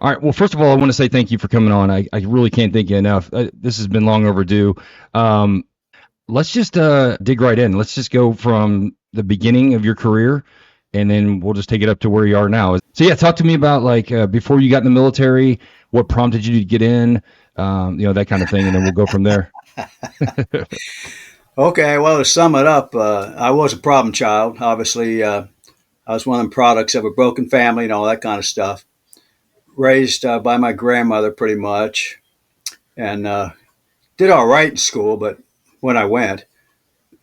All right. Well, first of all, I want to say thank you for coming on. I really can't thank you enough. This has been long overdue. Um, let's just dig right in. Let's just go from the beginning of your career, and then we'll just take it up to where you are now. So yeah, talk to me about like before you got in the military, what prompted you to get in, that kind of thing, and then we'll go from there. Okay, well, to sum it up, I was a problem child. Obviously, I was one of the products of a broken family and all that kind of stuff. Raised by my grandmother pretty much, and did all right in school, but when I went,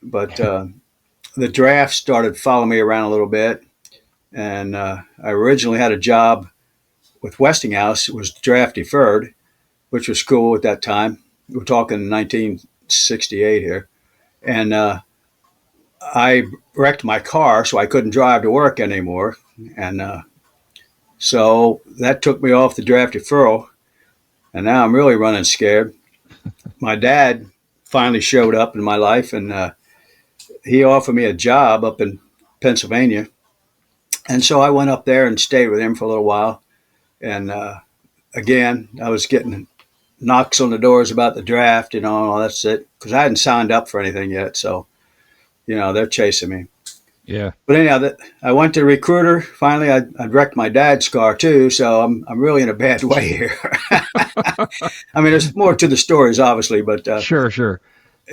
but the draft started following me around a little bit, and I originally had a job with Westinghouse. It was draft deferred, which was cool at that time. We're talking 1968 here, and I wrecked my car, so I couldn't drive to work anymore, and so that took me off the draft deferral, and now I'm really running scared. My dad finally showed up in my life, and he offered me a job up in Pennsylvania, and so I went up there and stayed with him for a little while. And again, I was getting knocks on the doors about the draft, and all that's it, because I hadn't signed up for anything yet. So they're chasing me. Yeah. But anyhow, I went to the recruiter. Finally, I wrecked my dad's car too, so I'm really in a bad way here. I mean, there's more to the stories, obviously, but Sure, sure.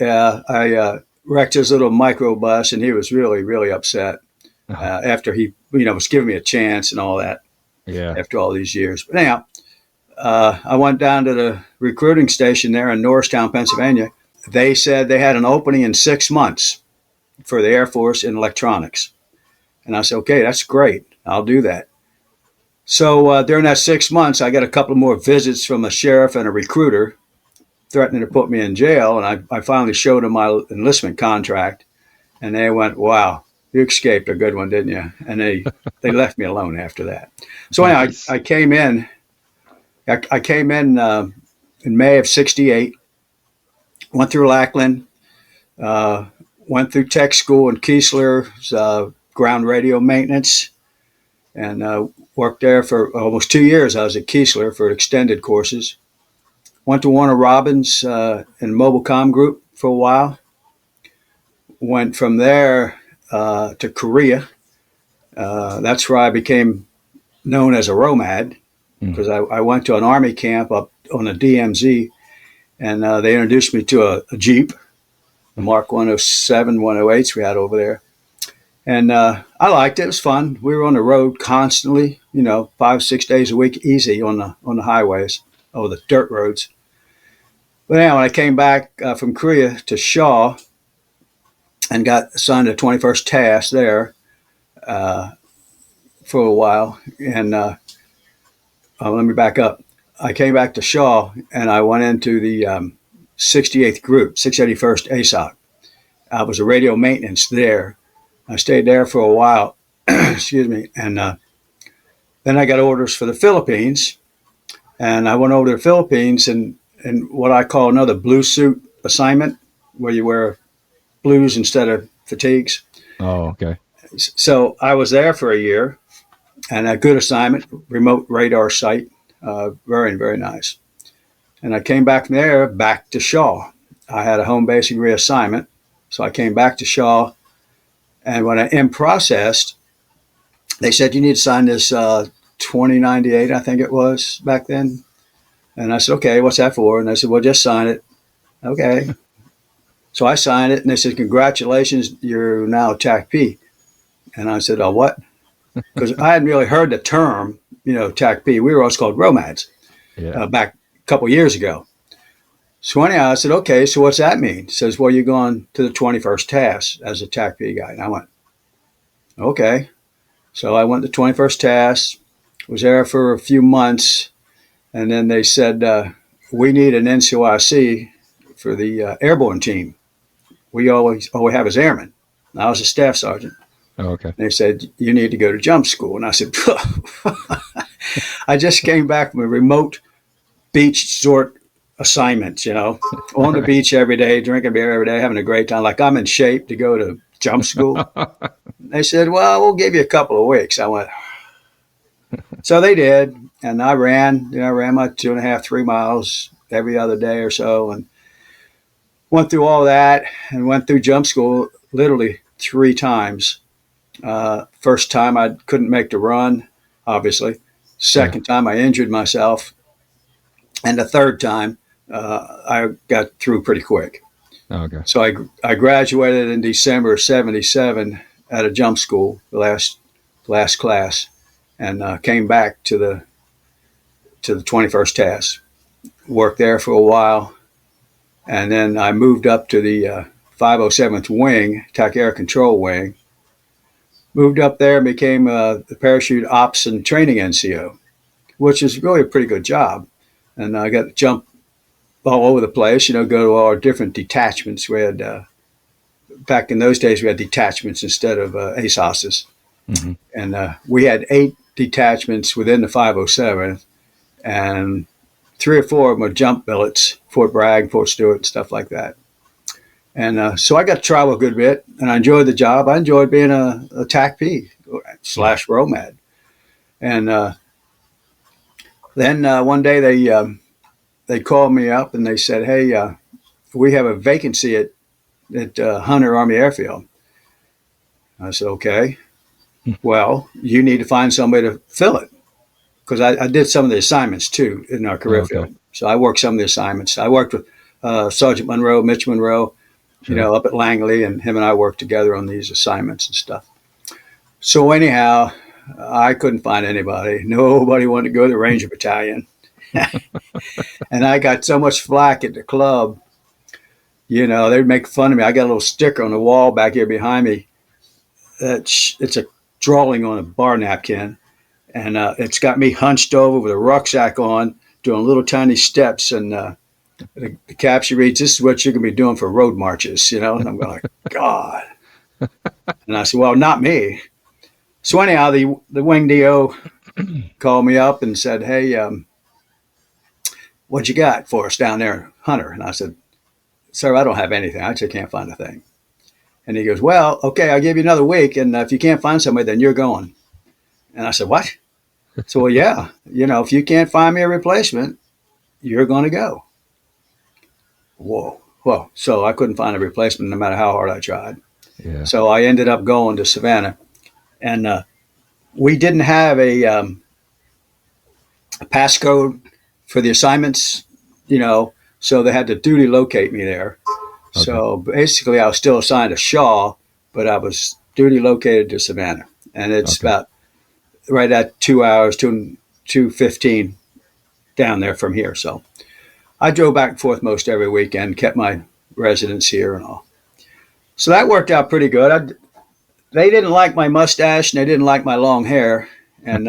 yeah, I wrecked his little microbus, and he was really, really upset after he, was giving me a chance and all that Yeah. after all these years. But anyhow, I went down to the recruiting station there in Norristown, Pennsylvania. They said they had an opening in 6 months for the Air Force in electronics. And I said, okay, that's great. I'll do that. So during that 6 months, I got a couple more visits from a sheriff and a recruiter threatening to put me in jail. And I finally showed them my enlistment contract. And they went, wow, you escaped a good one, didn't you? And they left me alone after that. So anyhow, Nice. I came in. I came in May of '68, went through Lackland, went through tech school in Keesler, ground radio maintenance, and worked there for almost 2 years. I was at Keesler for extended courses. Went to Warner Robins in Mobile Com Group for a while. Went from there to Korea. That's where I became known as a ROMAD, because I went to an Army camp up on the DMZ, and they introduced me to a Jeep, the Mark 107, 108s we had over there. And I liked it. It was fun. We were on the road constantly, 5, 6 days a week, easy on the highways, or the dirt roads. But now when I came back from Korea to Shaw and got assigned to 21st Task there for a while, and let me back up. I came back to Shaw, and I went into the 68th Group, 681st ASOC. I was a radio maintenance there. I stayed there for a while, excuse me, and then I got orders for the Philippines, and I went over to the Philippines in what I call another blue suit assignment, where you wear blues instead of fatigues. Oh, okay. So I was there for a year, and a good assignment, remote radar site, very, very nice. And I came back from there, back to Shaw. I had a home basing reassignment, so I came back to Shaw. And when I processed, they said, you need to sign this 2098, I think it was back then. And I said, okay, what's that for? And they said, well, just sign it. Okay. So I signed it, and they said, congratulations, you're now TACP. And I said, oh, what? Because I hadn't really heard the term, TACP. We were always called ROMADs back a couple years ago. So anyhow, I said, okay, so what's that mean? He says, well, you're going to the 21st Task as a TACP guy. And I went, okay. So I went to 21st Task, was there for a few months, and then they said, we need an NCOIC for the airborne team. All we have is airmen. And I was a staff sergeant. Oh, okay. They said, you need to go to jump school. And I said, I just came back from a remote beach resort assignment, on the beach every day, drinking beer every day, having a great time. Like I'm in shape to go to jump school. They said, well, we'll give you a couple of weeks. I went, So they did, and I ran. I ran my 2.5, 3 miles every other day or so, and went through all that, and went through jump school literally 3 times. First time I couldn't make the run, obviously. Yeah. Second time I injured myself, and the third time I got through pretty quick. Oh, okay. So I graduated in December of '77 at a jump school, the last class, and came back to the 21st task. Worked there for a while, and then I moved up to the 507th Wing, TAC Air Control Wing. Moved up there and became the Parachute Ops and Training NCO, which is really a pretty good job. And I got to jump all over the place, go to all our different detachments. We had, back in those days, we had detachments instead of ASOSs. Hmm. And we had 8 detachments within the 507th, and 3 or 4 of them were jump billets, Fort Bragg, Fort Stewart, stuff like that. And so I got to travel a good bit, and I enjoyed the job. I enjoyed being a TACP / ROMAD. And then one day they called me up and they said, "Hey, we have a vacancy at Hunter Army Airfield." I said, "Okay. Well, you need to find somebody to fill it." Because I did some of the assignments too in our Oh, career okay. field. So I worked some of the assignments. I worked with Sergeant Monroe, Mitch Monroe, Sure. up at Langley, and him and I worked together on these assignments and stuff. So anyhow, I couldn't find anybody. Nobody wanted to go to the Ranger Battalion. And I got so much flack at the club. They'd make fun of me. I got a little sticker on the wall back here behind me. It's a drawing on a bar napkin. And it's got me hunched over with a rucksack on, doing little tiny steps. And the caption reads, "This is what you're going to be doing for road marches," And I'm going like, God. And I said, "Well, not me." So anyhow, the wing DO called me up and said, "Hey, what you got for us down there, Hunter?" And I said, "Sir, I don't have anything. I just can't find a thing." And he goes, "Well, okay, I'll give you another week. And if you can't find somebody, then you're going." And I said, "What?" So, well, yeah, if you can't find me a replacement, you're going to go. Whoa. Well, so I couldn't find a replacement no matter how hard I tried. Yeah. So I ended up going to Savannah. And we didn't have a passcode for the assignments, so they had to duty locate me there. Okay. So basically, I was still assigned to Shaw, but I was duty located to Savannah. And it's Okay. about right at 2 hours, 2:15 down there from here. So I drove back and forth most every weekend, kept my residence here and all. So that worked out pretty good. They didn't like my mustache and they didn't like my long hair. And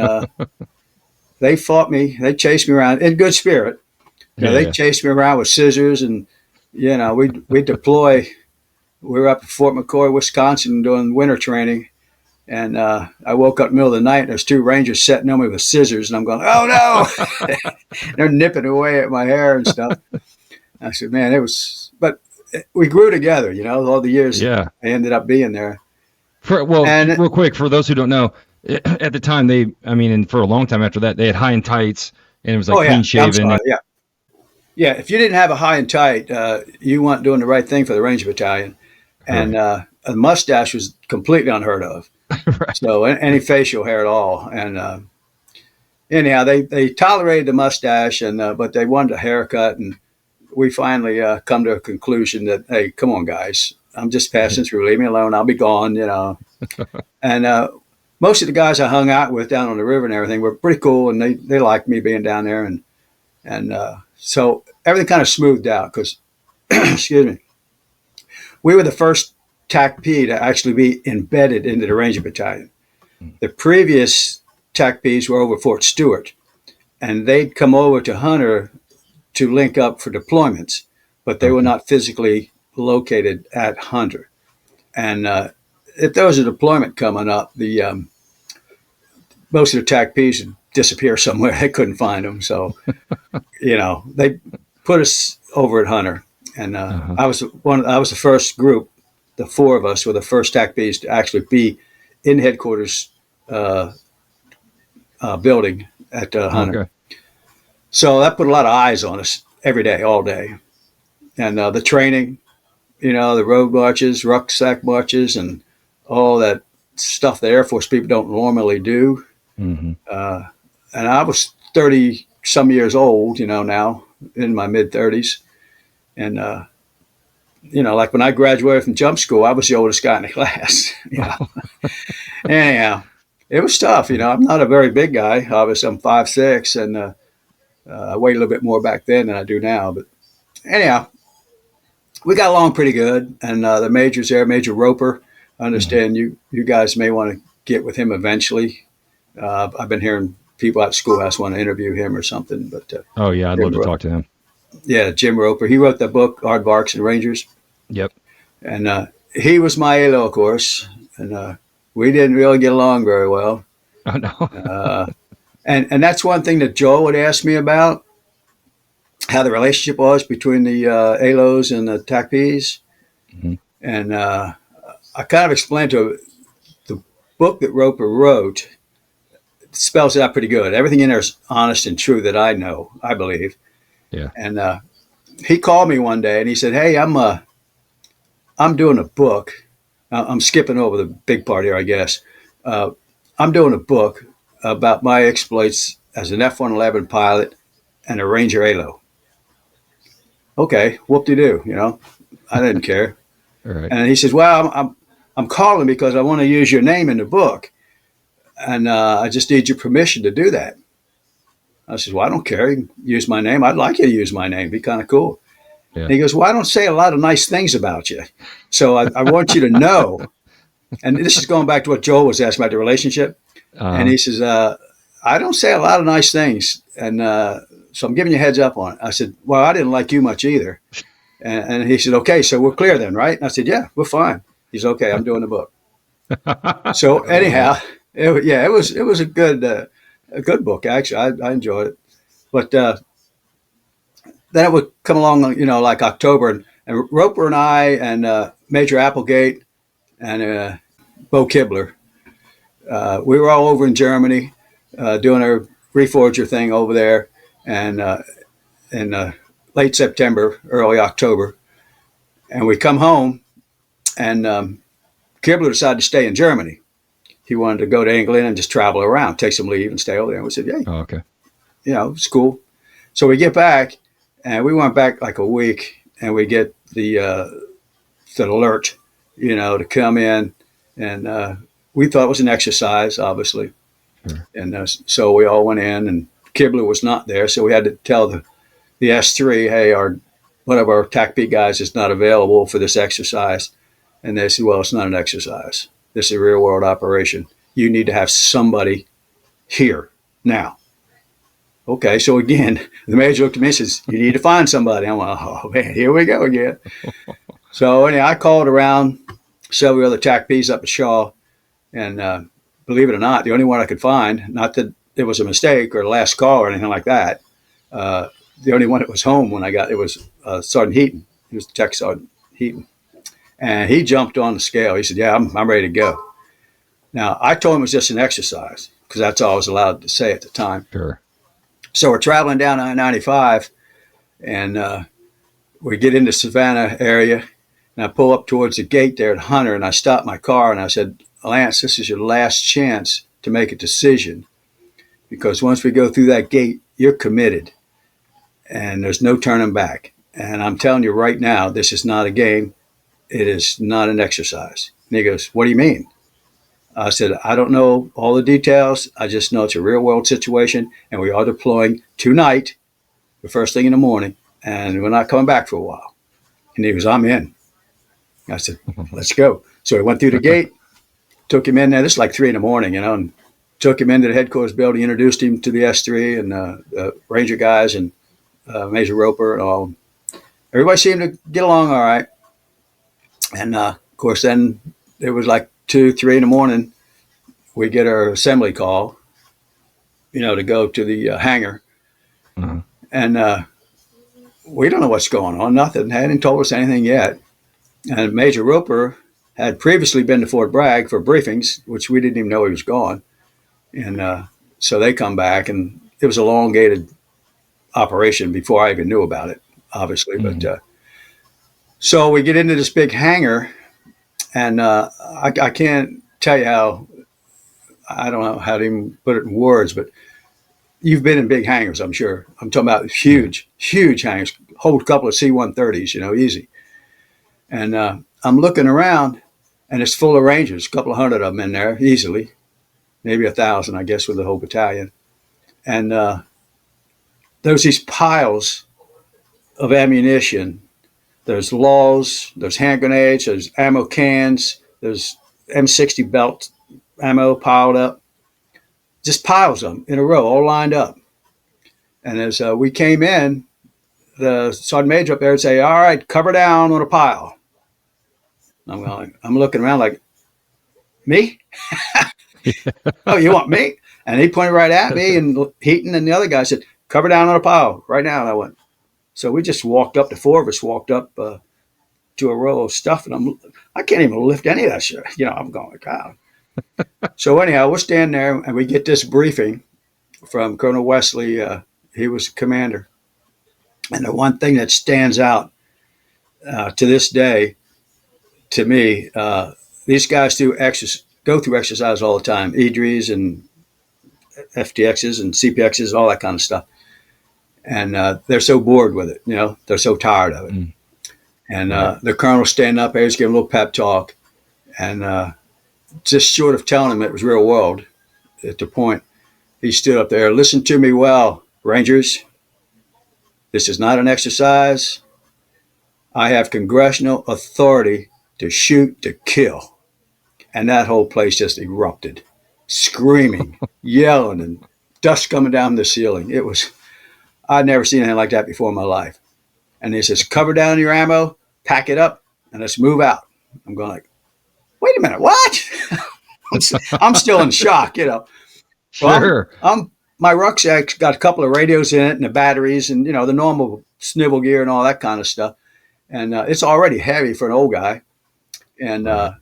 they fought me. They chased me around in good spirit. They Yeah. chased me around with scissors, and we deploy. We were up at Fort McCoy, Wisconsin, doing winter training, and I woke up in the middle of the night. And there's 2 Rangers sitting on me with scissors, and I'm going, "Oh no!" They're nipping away at my hair and stuff. I said, "Man, it was." But we grew together, all the years that Yeah. I ended up being there. Well, And real quick, for those who don't know, at the time and for a long time after that, they had high and tights, and it was like oh yeah, clean I'm shaven. sorry, yeah. Yeah, if you didn't have a high and tight, you weren't doing the right thing for the Ranger Battalion. And Right. a mustache was completely unheard of. Right. So any facial hair at all. And anyhow, they tolerated the mustache, and but they wanted a haircut. And we finally come to a conclusion that, hey, come on, guys, I'm just passing through. Leave me alone. I'll be gone. And most of the guys I hung out with down on the river and everything were pretty cool, and they liked me being down there. And so everything kind of smoothed out because, excuse me, we were the first TACP to actually be embedded into the Ranger Battalion. The previous TACPs were over Fort Stewart, and they'd come over to Hunter to link up for deployments, but they were Okay. not physically located at Hunter. And if there was a deployment coming up, the most of the TACPs would disappear somewhere. They couldn't find them, so they put us over at Hunter, and Uh-huh. I was the first group. The 4 of us were the first TACPs to actually be in headquarters, uh, building at Hunter. Okay. So that put a lot of eyes on us every day, all day. And the training, the road marches, rucksack marches, and all that stuff the Air Force people don't normally do. Hmm. And I was 30 some years old, now in my mid 30s. And, like when I graduated from jump school, I was the oldest guy in the class. Anyhow, it was tough. I'm not a very big guy. Obviously, I'm 5'6", and I weighed a little bit more back then than I do now. But anyhow, we got along pretty good. And the major's there, Major Roper. I Hmm. understand you guys may want to get with him eventually. I've been hearing people at the schoolhouse want to interview him or something. But Oh yeah, I'd love Jim, to talk to him. yeah, Jim Roper. He wrote that book, Aardvarks and Rangers. Yep. And he was my ALO, of course. And we didn't really get along very well. Oh no. Uh, and that's one thing that Joel would ask me about, how the relationship was between the ALOs and the TACPs. Hmm. And I kind of explained to him the book that Roper wrote spells it out pretty good. Everything in there is honest and true that I know, I believe. Yeah. And he called me one day and he said, "Hey, I'm doing a book. I'm skipping over the big part here, I guess. Uh, I'm doing a book about my exploits as an F-111 pilot and a Ranger ALO." Okay, whoop-de-doo, I didn't care. All right. And he says, "Well, I'm calling because I want to use your name in the book, and I just need your permission to do that." I says, "Well, I don't care. You can use my name. I'd like you to use my name. It'd be kind of cool." Yeah. And he goes, "Well, I don't say a lot of nice things about you, so I want you to know." And this is going back to what Joel was asking about the relationship. And Uh-huh. he says, "I don't say a lot of nice things, and so I'm giving you a heads up on it." I said, "Well, I didn't like you much either." And he said, "Okay, so we're clear then, right?" And I said, "Yeah, we're fine." He's "Okay. I'm doing the book." So Oh anyhow, man. it was a good book actually. I enjoyed it, but then it would come along, like October, and Roper and I and Major Applegate and Bo Kibler, we were all over in Germany doing our reforger thing over there, and in late September, early October, and we come home, and Kibler decided to stay in Germany. He wanted to go to England and just travel around, take some leave and stay over there. And we said, "Hey, Oh, okay. it's cool." So we get back, and we went back like a week, and we get the alert, to come in, and we thought it was an exercise, obviously, Sure. and so we all went in, and Kibler was not there, so we had to tell the S3, "Hey, one of our TACP guys is not available for this exercise," and they said, "Well, it's not an exercise. This is a real world operation. You need to have somebody here now." Okay, so again, the major looked at me and says, "You need to find somebody." I'm like, "Oh man, here we go again." So anyway, I called around several other TACPs up at Shaw, and believe it or not, the only one I could find, not that it was a mistake or a last call or anything like that, uh, the only one that was home when I got it was Sergeant Heaton. He was the Tech Sergeant Heaton, and he jumped on the scale. He said, "Yeah, I'm ready to go." Now I told him it was just an exercise because that's all I was allowed to say at the time. Sure. So we're traveling down I-95, and we get into Savannah area, and I pull up towards the gate there at Hunter, and I stop my car, and I said, "Lance, this is your last chance to make a decision, because once we go through that gate, you're committed, and there's no turning back. And I'm telling you right now, this is not a game. It is not an exercise." And he goes, "What do you mean?" I said, "I don't know all the details. I just know it's a real world situation, and we are deploying tonight, the first thing in the morning, and we're not coming back for a while." And he goes, "I'm in." I said, "Let's go." So we went through the gate, took him in there. This is like 3 in the morning, and took him into the headquarters building, introduced him to the S3 and Ranger guys and Major Roper and all. Everybody seemed to get along all right. And of course, then it was like 2, 3 in the morning. We get our assembly call, to go to the hangar. Uh-huh. And we don't know what's going on. Nothing. Hadn't told us anything yet. And Major Roper had previously been to Fort Bragg for briefings, which we didn't even know he was gone. And So they come back, and it was a elongated operation before I even knew about it, obviously. But Mm. so we get into this big hangar, and I can't tell you how. I don't know how to even put it in words, but you've been in big hangars, I'm sure. I'm talking about Yeah. huge, huge hangars, hold a couple of C-130s, easy. And I'm looking around, and it's full of Rangers, a couple of hundred of them in there, easily, maybe 1,000, I guess, with the whole battalion. And there's these piles of ammunition. There's laws, there's hand grenades, there's ammo cans, there's M60 belt ammo piled up, just piles of them in a row, all lined up. And as we came in, the sergeant major up there would say, "All right, cover down on a pile." I'm looking around like, me? Oh, you want me? And he pointed right at me, and Heaton and the other guy said, "Cover down on a pile right now." And I went. So we just walked up. The four of us walked up to a row of stuff, and I can't even lift any of that shit. I'm going like, God. So anyhow, we're standing there, and we get this briefing from Colonel Wesley. He was the commander, and the one thing that stands out to this day to me, these guys go through exercise all the time, EDREs and FTXs and CPXs, all that kind of stuff. And they're so bored with it, they're so tired of it. Mm. And Right. the colonel standing up there, he's giving a little pep talk, and just short of telling them it was real world, at the point, he stood up there, "Listen to me well, Rangers. This is not an exercise. I have congressional authority to shoot to kill." And that whole place just erupted, screaming, yelling, and dust coming down the ceiling. I'd never seen anything like that before in my life. And he says, "Cover down your ammo, pack it up, and let's move out." I'm going like, wait a minute, what? I'm still in shock. So Sure. my rucksack's got a couple of radios in it and the batteries and, the normal snivel gear and all that kind of stuff. And it's already heavy for an old guy. And Right.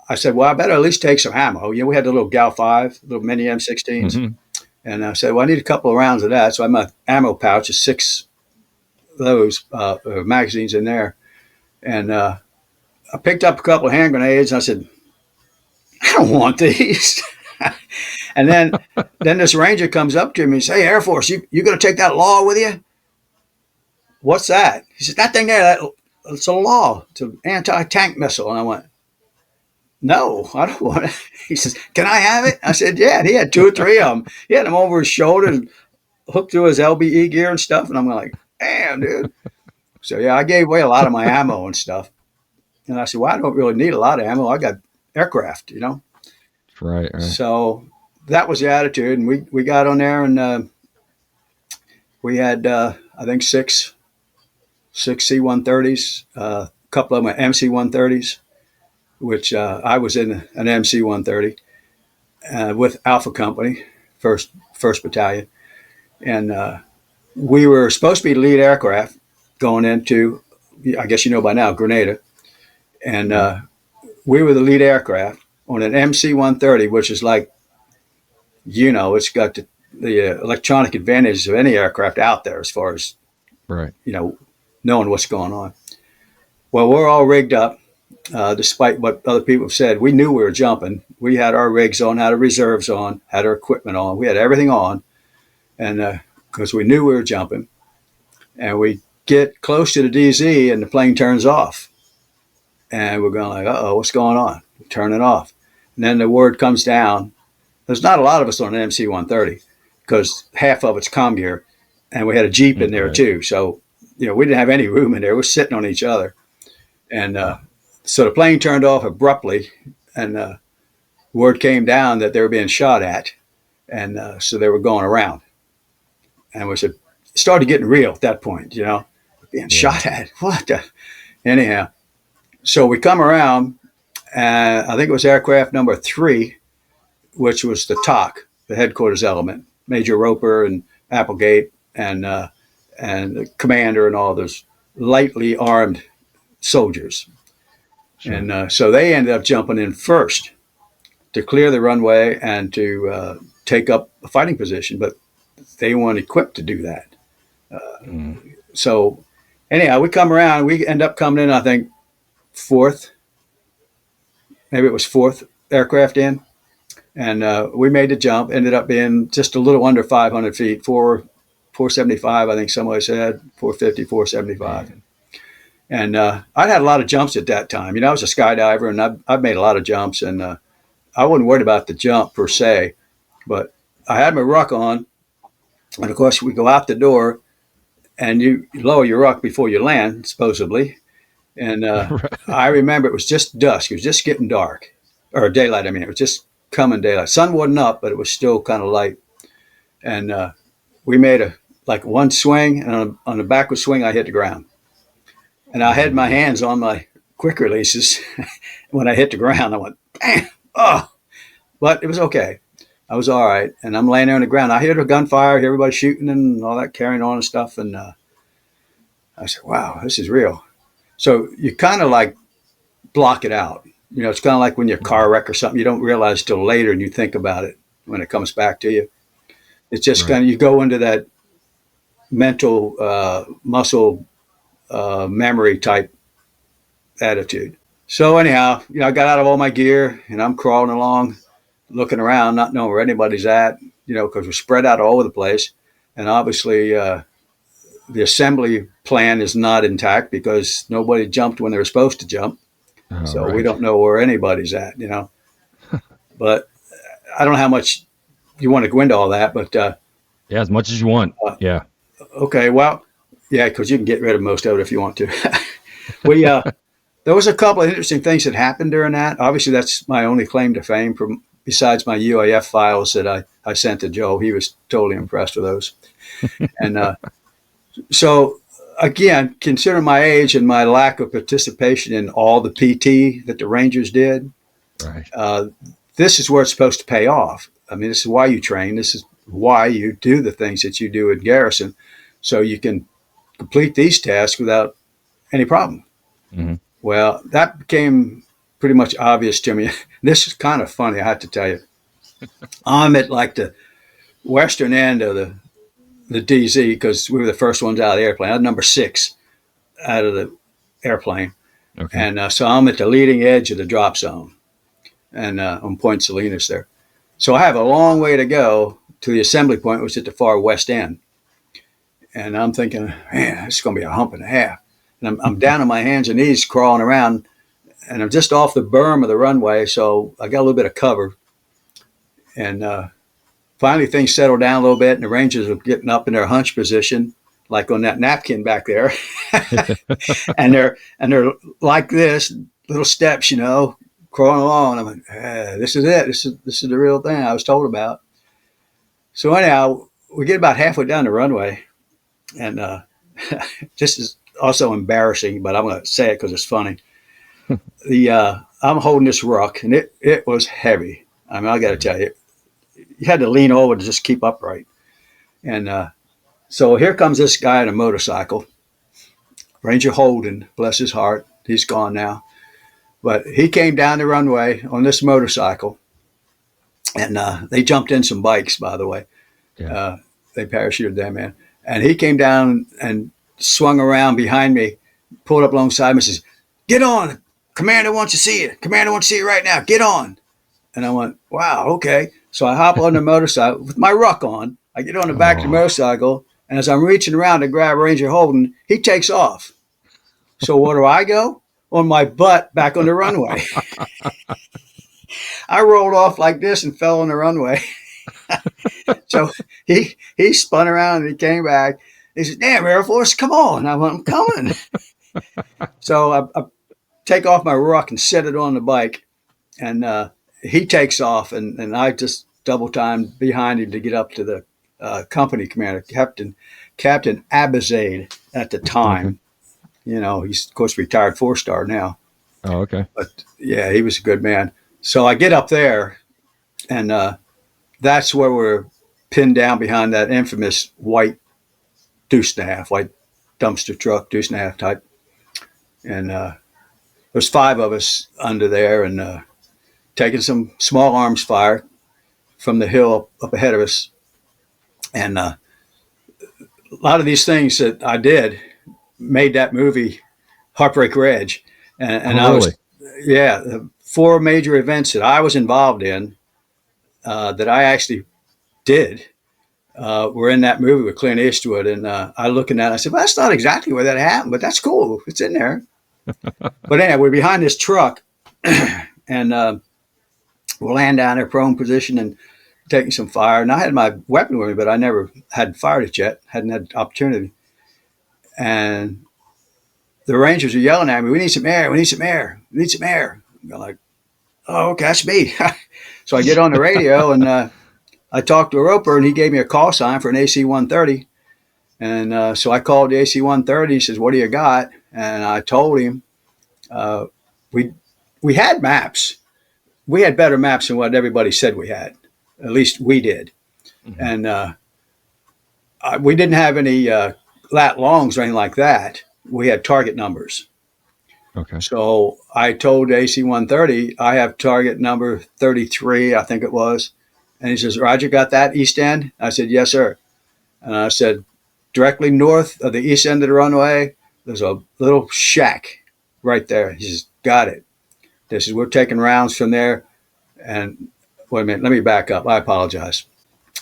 I said, well, I better at least take some ammo. We had the little Gal 5, little mini M16s. Hmm. And I said, well, I need a couple of rounds of that. So I have my ammo pouch, is 6 of those magazines in there. And I picked up a couple of hand grenades, and I said, I don't want these. And then this ranger comes up to me and says, "Hey, Air Force, you going to take that law with you?" "What's that?" He said, "That thing there, it's a law. It's an anti-tank missile." And I went, "No, I don't want it." He says, "Can I have it?" I said, "Yeah." And he had 2 or 3 of them. He had them over his shoulder and hooked through his LBE gear and stuff. And I'm like, damn, dude. So, yeah, I gave away a lot of my ammo and stuff. And I said, well, I don't really need a lot of ammo. I got aircraft. Right. Right. So that was the attitude. And we got on there, and we had, I think, six C-130s, a couple of them MC-130s, which I was in an MC-130 with Alpha Company, first Battalion. And we were supposed to be the lead aircraft going into, I guess by now, Grenada. And Mm. we were the lead aircraft on an MC-130, which is like, it's got the electronic advantage of any aircraft out there as far as, Right. knowing what's going on. Well, we're all rigged up, despite what other people have said. We knew we were jumping. We had our rigs on, had our reserves on, had our equipment on. We had everything on, and because we knew we were jumping. And we get close to the DZ, and the plane turns off. And we're going like, uh-oh, what's going on? We turn it off. And then the word comes down. There's not a lot of us on an MC-130 because half of it's comm gear, and we had a Jeep in there Right. too. So, we didn't have any room in there. We're sitting on each other. And so the plane turned off abruptly, and word came down that they were being shot at. And so they were going around. And we said, it started getting real at that point, being Yeah. shot at. What the? Anyhow, so we come around, and I think it was aircraft number 3, which was the TACP, the headquarters element, Major Roper and Applegate and the commander and all those lightly armed soldiers. Sure. And so they ended up jumping in first to clear the runway and to take up a fighting position, but they weren't equipped to do that. So anyhow, we come around. We end up coming in, I think, fourth. Maybe it was fourth aircraft in. And we made the jump. Ended up being just a little under 500 feet, 475, I think somebody said, 450, 475. Man. And I'd had a lot of jumps at that time. You know, I was a skydiver, and I've made a lot of jumps. And I wasn't worried about the jump per se. But I had my ruck on. And, of course, we go out the door, and you lower your ruck before you land, supposedly. And Right. I remember it was just dusk. It was just getting dark. Or daylight, I mean. It was just coming daylight. Sun wasn't up, but it was still kind of light. And we made one swing, and on the backward swing, I hit the ground. And I had my hands on my quick releases. When I hit the ground, I went, bam, oh. But it was okay. I was all right. And I'm laying there on the ground. I hear the gunfire, hear everybody shooting and all that carrying on and stuff. And I said, wow, this is real. So you kind of like block it out. You know, it's kind of like when you're a car wreck or something, you don't realize till later and you think about it when it comes back to you. It's just Right. kind of, you go into that mental muscle memory type attitude. So anyhow, you know, I got out of all my gear and I'm crawling along, looking around, not knowing where anybody's at, you know, because we're spread out all over the place. And obviously the assembly plan is not intact because nobody jumped when they were supposed to jump. Oh, So we right. don't know where anybody's at, you know. But I don't know how much you want to go into all that, but Yeah, as much as you want. uh, Yeah. okay, well, yeah, because you can get rid of most of it if you want to. we There was a couple of interesting things that happened during that. Obviously, that's my only claim to fame. From besides my UAF files that I sent to Joe, he was totally impressed with those. And so, again, considering my age and my lack of participation in all the PT that the Rangers did, Right. uh, this is where it's supposed to pay off. I mean, this is why you train. This is why you do the things that you do in garrison, so you can complete these tasks without any problem. Hmm. Well, that became pretty much obvious to me. This is kind of funny, I have to tell you. I'm at like the western end of the DZ because we were the first ones out of the airplane. I was number 6 out of the airplane. Okay. And so I'm at the leading edge of the drop zone and on Point Salinas there. So I have a long way to go to the assembly point, which is at the far west end. And I'm thinking, man, it's going to be a hump and a half. And I'm down on my hands and knees crawling around, and I'm just off the berm of the runway, so I got a little bit of cover. And finally, things settled down a little bit, and the Rangers are getting up in their hunch position, like on that napkin back there, and they're like this, little steps, you know, crawling along. And I'm like, this is it. This is the real thing I was told about. So anyhow, we get about halfway down the runway, and this is also embarrassing, but I'm going to say it because it's funny. I'm holding this ruck, and it was heavy. I mean, I got to tell you, you had to lean over to just keep upright. And so here comes this guy on a motorcycle, Ranger Holden, bless his heart. He's gone now. But he came down the runway on this motorcycle, and they jumped in some bikes, by the way. Yeah. They parachuted them in. And he came down and swung around behind me, pulled up alongside me and says, "Get on. Commander wants to see you. Commander wants to see you right now. Get on." And I went, wow, okay. So I hop on the motorcycle with my ruck on. I get on the back of the Oh. motorcycle, and as I'm reaching around to grab Ranger Holden, he takes off. So where do I go? On my butt back on the runway. I rolled off like this and fell on the runway. So he spun around and he came back. He said, "Damn, Air Force, come on." I went, "I'm coming." So I take off my ruck and set it on the bike, and he takes off, and I just double timed behind him to get up to the company commander, Captain Abizade at the Okay. time. You know, he's of course retired 4-star now, Oh, okay. but yeah, he was a good man. So I get up there, and that's where we're pinned down behind that infamous white deuce and a half, white dumpster truck, deuce and a half type. And there's 5 of us under there and taking some small arms fire. from the hill up ahead of us. And a lot of these things that I did made that movie Heartbreak Ridge. And Oh, I really? was, yeah, 4 major events that I was involved in that I actually did were in that movie with Clint Eastwood. And I looking at it, I said, well, that's not exactly where that happened, but that's cool. It's in there. But anyway, we're behind this truck and we're laying down in a prone position and taking some fire. And I had my weapon with me, but I never had fired it yet, hadn't had the opportunity. And the Rangers are yelling at me, we need some air, we need some air, we need some air. I'm like, oh, okay, that's me. So I get on the radio and I talked to a roper and he gave me a call sign for an AC 130. And so I called the AC 130. He says, what do you got? And I told him uh, we we had maps. We had better maps than what everybody said we had. At least we did. Mm-hmm. And we didn't have any lat longs or anything like that. We had target numbers. Okay. So I told AC 130, I have target number 33, I think it was. And he says, Roger, got that east end? I said, yes, sir. And I said, directly north of the east end of the runway, there's a little shack right there. He says, got it. This is, we're taking rounds from there. And wait a minute, let me back up. I apologize.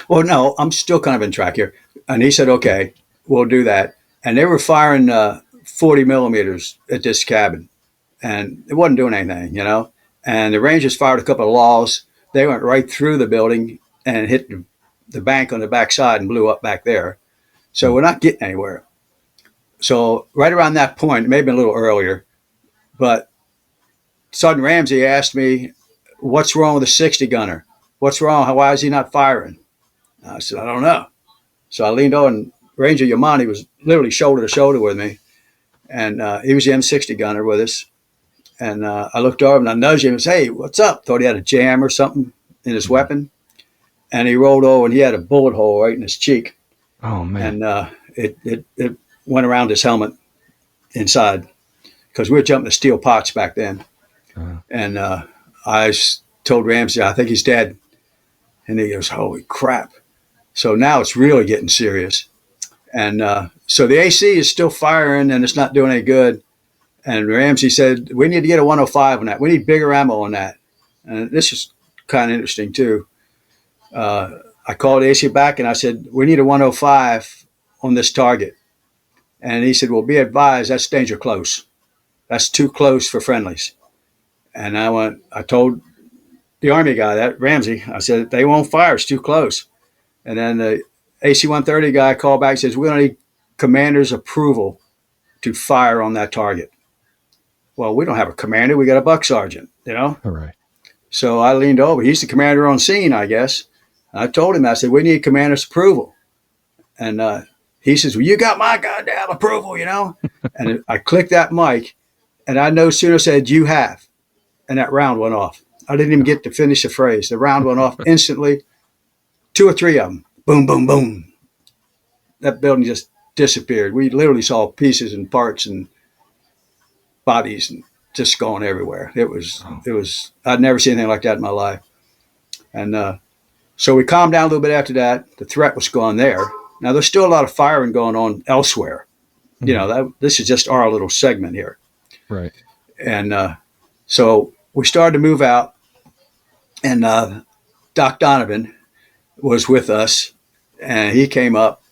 Well, no, I'm still kind of in track here. And he said, okay, we'll do that. And they were firing 40 millimeters at this cabin. And it wasn't doing anything, you know. And the Rangers fired a couple of laws. They went right through the building and hit the bank on the backside and blew up back there. So we're not getting anywhere. So right around that point, it may have been a little earlier, but Sergeant Ramsey asked me, what's wrong with the 60 gunner? What's wrong? Why is he not firing? I said, I don't know. So I leaned over and Ranger Yamani was literally shoulder to shoulder with me. And he was the M60 gunner with us. And I looked over and I nudged him and said, hey, what's up? Thought he had a jam or something in his weapon. And he rolled over and he had a bullet hole right in his cheek. Oh, man. And it went around his helmet inside because we were jumping the steel pots back then. And I told Ramsey, I think he's dead. And he goes, holy crap. So now it's really getting serious. And so the AC is still firing and it's not doing any good. And Ramsey said, we need to get a 105 on that. We need bigger ammo on that. And this is kind of interesting, too. I called AC back and I said, we need a 105 on this target. And he said, well, be advised, that's danger close. That's too close for friendlies. And I told the Army guy, that Ramsey, I said, they won't fire, it's too close. And then the AC 130 guy called back and says, we don't need commander's approval to fire on that target. Well, we don't have a commander, we got a buck sergeant, you know? All right. So I leaned over. He's the commander on scene, I guess. I told him, I said, we need commander's approval. And he says, well, you got my goddamn approval, you know? And I clicked that mic, and I no sooner said, you have. And that round went off. I didn't even get to finish the phrase. The round went off instantly. 2 or 3 of them. Boom, boom, boom. That building just disappeared. We literally saw pieces and parts and bodies and just going everywhere. It was, I'd never seen anything like that in my life. And so we calmed down a little bit after that. The threat was gone there. Now, there's still a lot of firing going on elsewhere. Mm-hmm. You know, this is just our little segment here. Right. And so we started to move out, and Doc Donovan was with us, and he came up,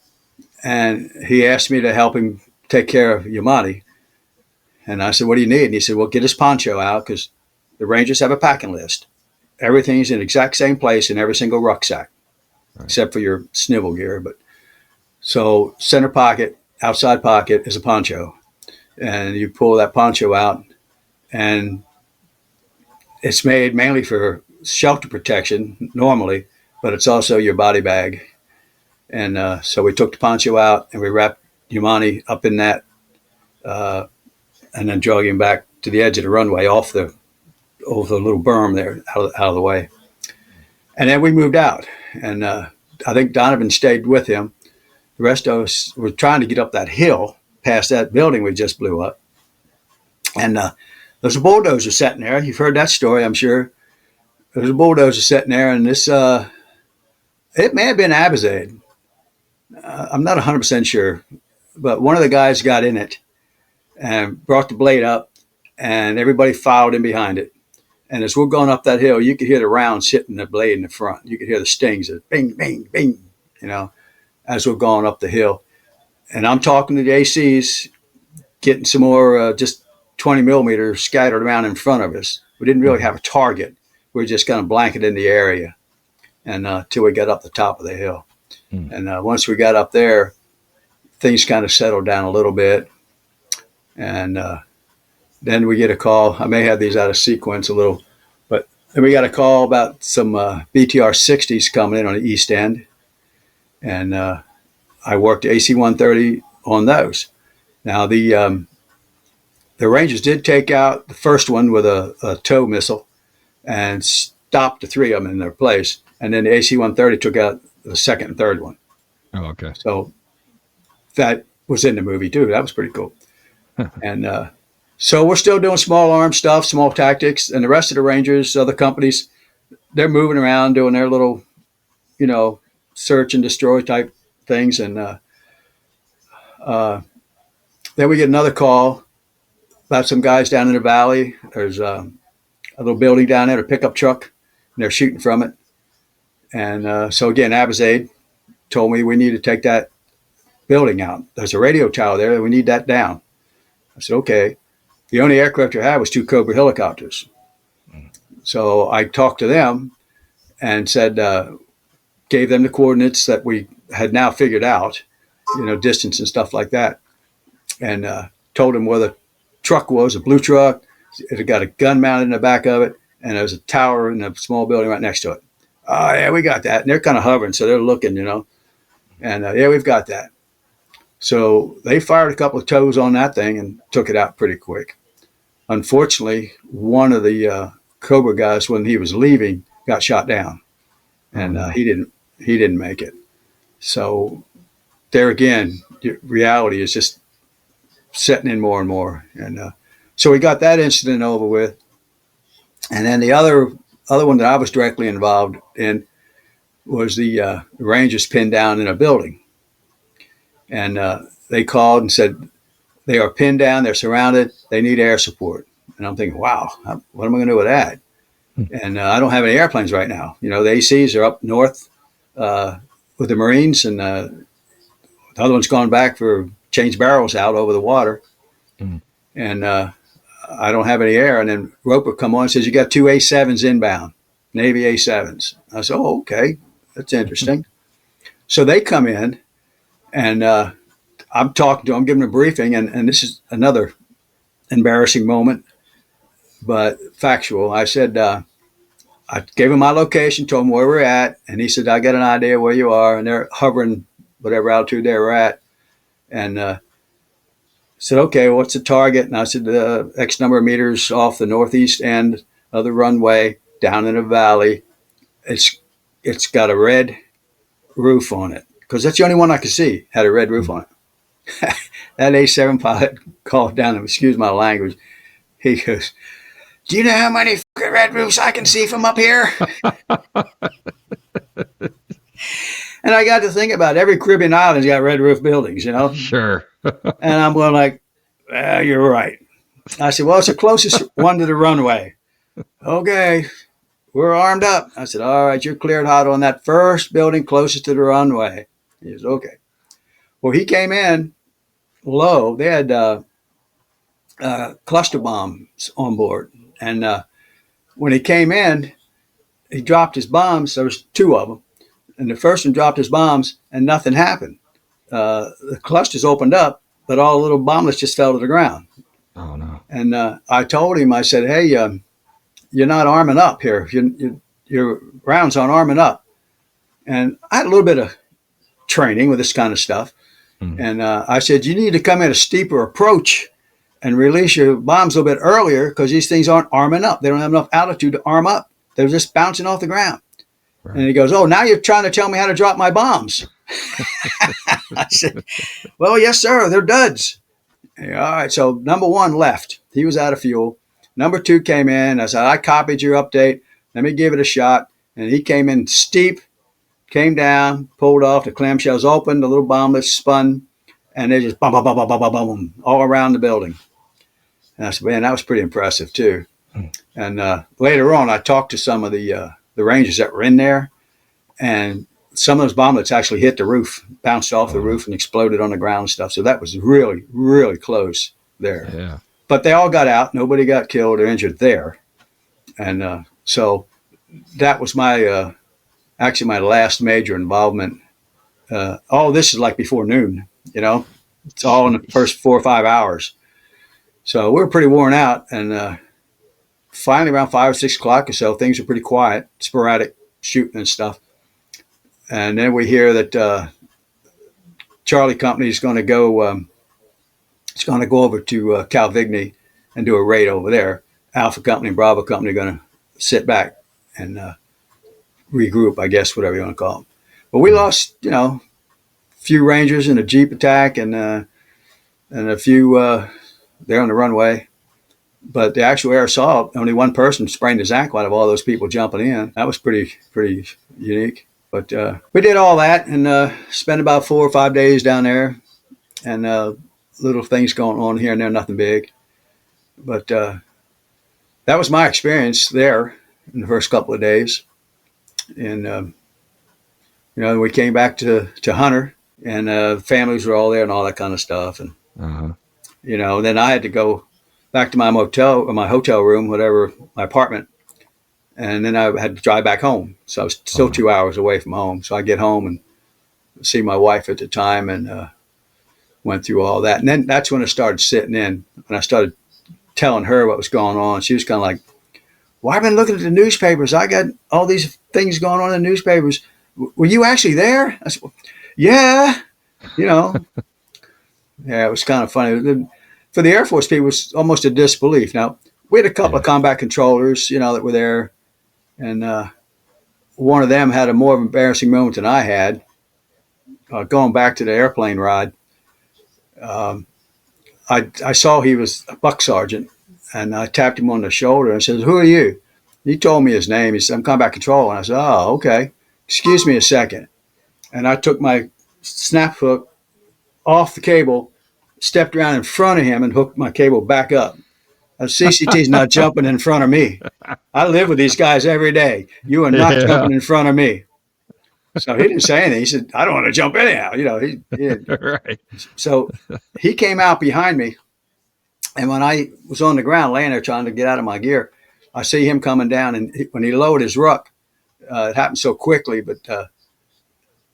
and he asked me to help him take care of Yamani. And I said, what do you need? And he said, well, get his poncho out because the Rangers have a packing list. Everything's in the exact same place in every single rucksack, right, except for your snivel gear. But so center pocket, outside pocket is a poncho. And you pull that poncho out, and it's made mainly for shelter protection normally, but it's also your body bag. And so we took the poncho out and we wrapped Yamani up in that, and then drug him back to the edge of the runway off the little berm there out of the way. And then we moved out, and I think Donovan stayed with him. The rest of us were trying to get up that hill past that building we just blew up. And there's a bulldozer sitting there. You've heard that story, I'm sure. There's a bulldozer sitting there, and this It may have been Abazade. I'm not 100% sure, but one of the guys got in it and brought the blade up, and everybody followed in behind it. And as we're going up that hill, you could hear the rounds hitting the blade in the front. You could hear the stings, bing, bing, bing, you know, as we're going up the hill. And I'm talking to the ACs, getting some more just 20 millimeters scattered around in front of us. We didn't really have a target. We were just kind of blanketed in the area, and till we got up the top of the hill. And once we got up there, things kind of settled down a little bit. And then we get a call. I may have these out of sequence a little, but then we got a call about some BTR 60s coming in on the east end. And I worked AC 130 on those. Now, the Rangers did take out the first one with a tow missile and stopped the three of them in their place. And then the AC 130 took out the second and third one. Oh, okay. So that was in the movie, too. That was pretty cool. And so we're still doing small arms stuff, small tactics. And the rest of the Rangers, other companies, they're moving around doing their little, search and destroy type things. And then we get another call about some guys down in the valley. There's a little building down there, a pickup truck, and they're shooting from it. And so again, Abazade told me we need to take that building out. There's a radio tower there. We need that down. I said, okay. The only aircraft you had was 2 Cobra helicopters. So I talked to them and said, gave them the coordinates that we had now figured out, distance and stuff like that. And told them where the truck was, a blue truck. It had got a gun mounted in the back of it, and there was a tower in a small building right next to it. Oh, yeah, we got that. And they're kind of hovering, so they're looking, And, yeah, we've got that. So they fired a couple of tows on that thing and took it out pretty quick. Unfortunately, one of the Cobra guys, when he was leaving, got shot down, and he didn't make it. So there again, reality is just setting in more and more. And so we got that incident over with. And then the other one that I was directly involved in was the Rangers pinned down in a building. And they called and said, they are pinned down, they're surrounded, they need air support. And I'm thinking, wow, what am I going to do with that? And I don't have any airplanes right now. The ACs are up north with the Marines, and the other one's gone back for change barrels out over the water. And I don't have any air. And then Roper come on and says, you got 2 A7s inbound, Navy A7s. I said, oh, okay, that's interesting. So they come in, and I'm talking to them, giving them a briefing, and this is another embarrassing moment, but factual. I said, I gave him my location, told him where we're at, and he said, I got an idea where you are, and they're hovering whatever altitude they were at. And said, okay, what's the target? And I said, X number of meters off the northeast end of the runway, down in a valley. It's got a red roof on it, because that's the only one I could see had a red roof on it. That A7 pilot called down and, excuse my language, he goes, do you know how many red roofs I can see from up here? And I got to think about it. Every Caribbean island's got red roof buildings, Sure. And I'm going like, you're right. I said, well, it's the closest one to the runway. Okay, we're armed up. I said, all right, you're cleared hot on that first building closest to the runway. He said, okay. Well, he came in low. They had cluster bombs on board. And when he came in, he dropped his bombs. There was 2 of them. And the first one dropped his bombs, and nothing happened. The clusters opened up, but all the little bomblets just fell to the ground. Oh, no. And I told him, I said, hey, you're not arming up here. Your rounds aren't arming up. And I had a little bit of training with this kind of stuff. And I said, you need to come at a steeper approach and release your bombs a little bit earlier, because these things aren't arming up. They don't have enough altitude to arm up. They're just bouncing off the ground. Right. And he goes, oh, now you're trying to tell me how to drop my bombs. I said, well, yes, sir. They're duds. All right. So number 1 left. He was out of fuel. Number 2 came in. I said, I copied your update. Let me give it a shot. And he came in steep, came down, pulled off, the clamshells opened, the little bomblets spun, and they just boom, boom, boom, boom, boom, boom, boom, boom, all around the building. And I said, man, that was pretty impressive too. And later on, I talked to some of the Rangers that were in there, and some of those bomblets actually hit the roof, bounced off the roof, and exploded on the ground and stuff. So that was really, really close there. Yeah. But they all got out. Nobody got killed or injured there. And so that was my actually my last major involvement. All this is like before noon, you know. It's all in the first 4 or 5 hours. So we were pretty worn out, and finally around 5 or 6 o'clock or so, things were pretty quiet, sporadic shooting and stuff. And then we hear that Charlie Company is going to go. It's going to go over to Calvigny and do a raid over there. Alpha Company and Bravo Company are going to sit back and regroup, I guess, whatever you want to call them. But we lost, a few Rangers in a Jeep attack and a few there on the runway. But the actual air assault, only one person sprained his ankle out of all those people jumping in. That was pretty unique. But we did all that and spent about 4 or 5 days down there, and little things going on here and there, nothing big. But that was my experience there in the first couple of days. And, we came back to Hunter, and families were all there and all that kind of stuff. And, then I had to go back to my motel or my hotel room, whatever, my apartment. And then I had to drive back home. So I was still 2 hours away from home. So I get home and see my wife at the time, and went through all that. And then that's when it started sitting in. When I started telling her what was going on, she was kind of like, well, I've been looking at the newspapers. I got all these things going on in the newspapers. Were you actually there? I said, well, yeah, Yeah, it was kind of funny. For the Air Force people, it was almost a disbelief. Now, we had a couple of combat controllers, that were there. And one of them had a more embarrassing moment than I had. Going back to the airplane ride, I saw he was a buck sergeant, and I tapped him on the shoulder and said, who are you? He told me his name. He said, I'm combat control. And I said, oh, okay. Excuse me a second. And I took my snap hook off the cable, stepped around in front of him, and hooked my cable back up. CCT's not jumping in front of me. I live with these guys every day. You are not jumping in front of me. So he didn't say anything. He said, I don't want to jump anyhow. Right. So he came out behind me. And when I was on the ground laying there trying to get out of my gear, I see him coming down. And when he lowered his ruck, it happened so quickly, but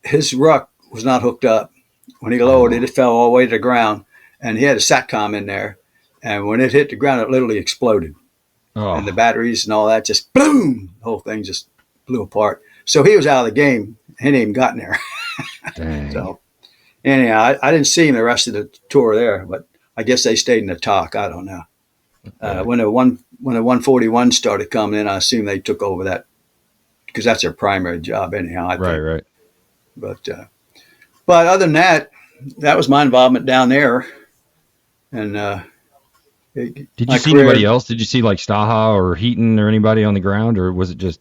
his ruck was not hooked up. When he lowered it, it fell all the way to the ground. And he had a SATCOM in there. And when it hit the ground, it literally exploded. Oh. And the batteries and all that just boom, the whole thing just blew apart. So he was out of the game. He hadn't even gotten there. So anyhow, I didn't see him the rest of the tour there, but I guess they stayed in the TACP. I don't know. Okay. When the 141 started coming in, I assume they took over that because that's their primary job anyhow. I think. Right. But other than that, that was my involvement down there. And did you see anybody else? Did you see like Staha or Heaton or anybody on the ground, or was it just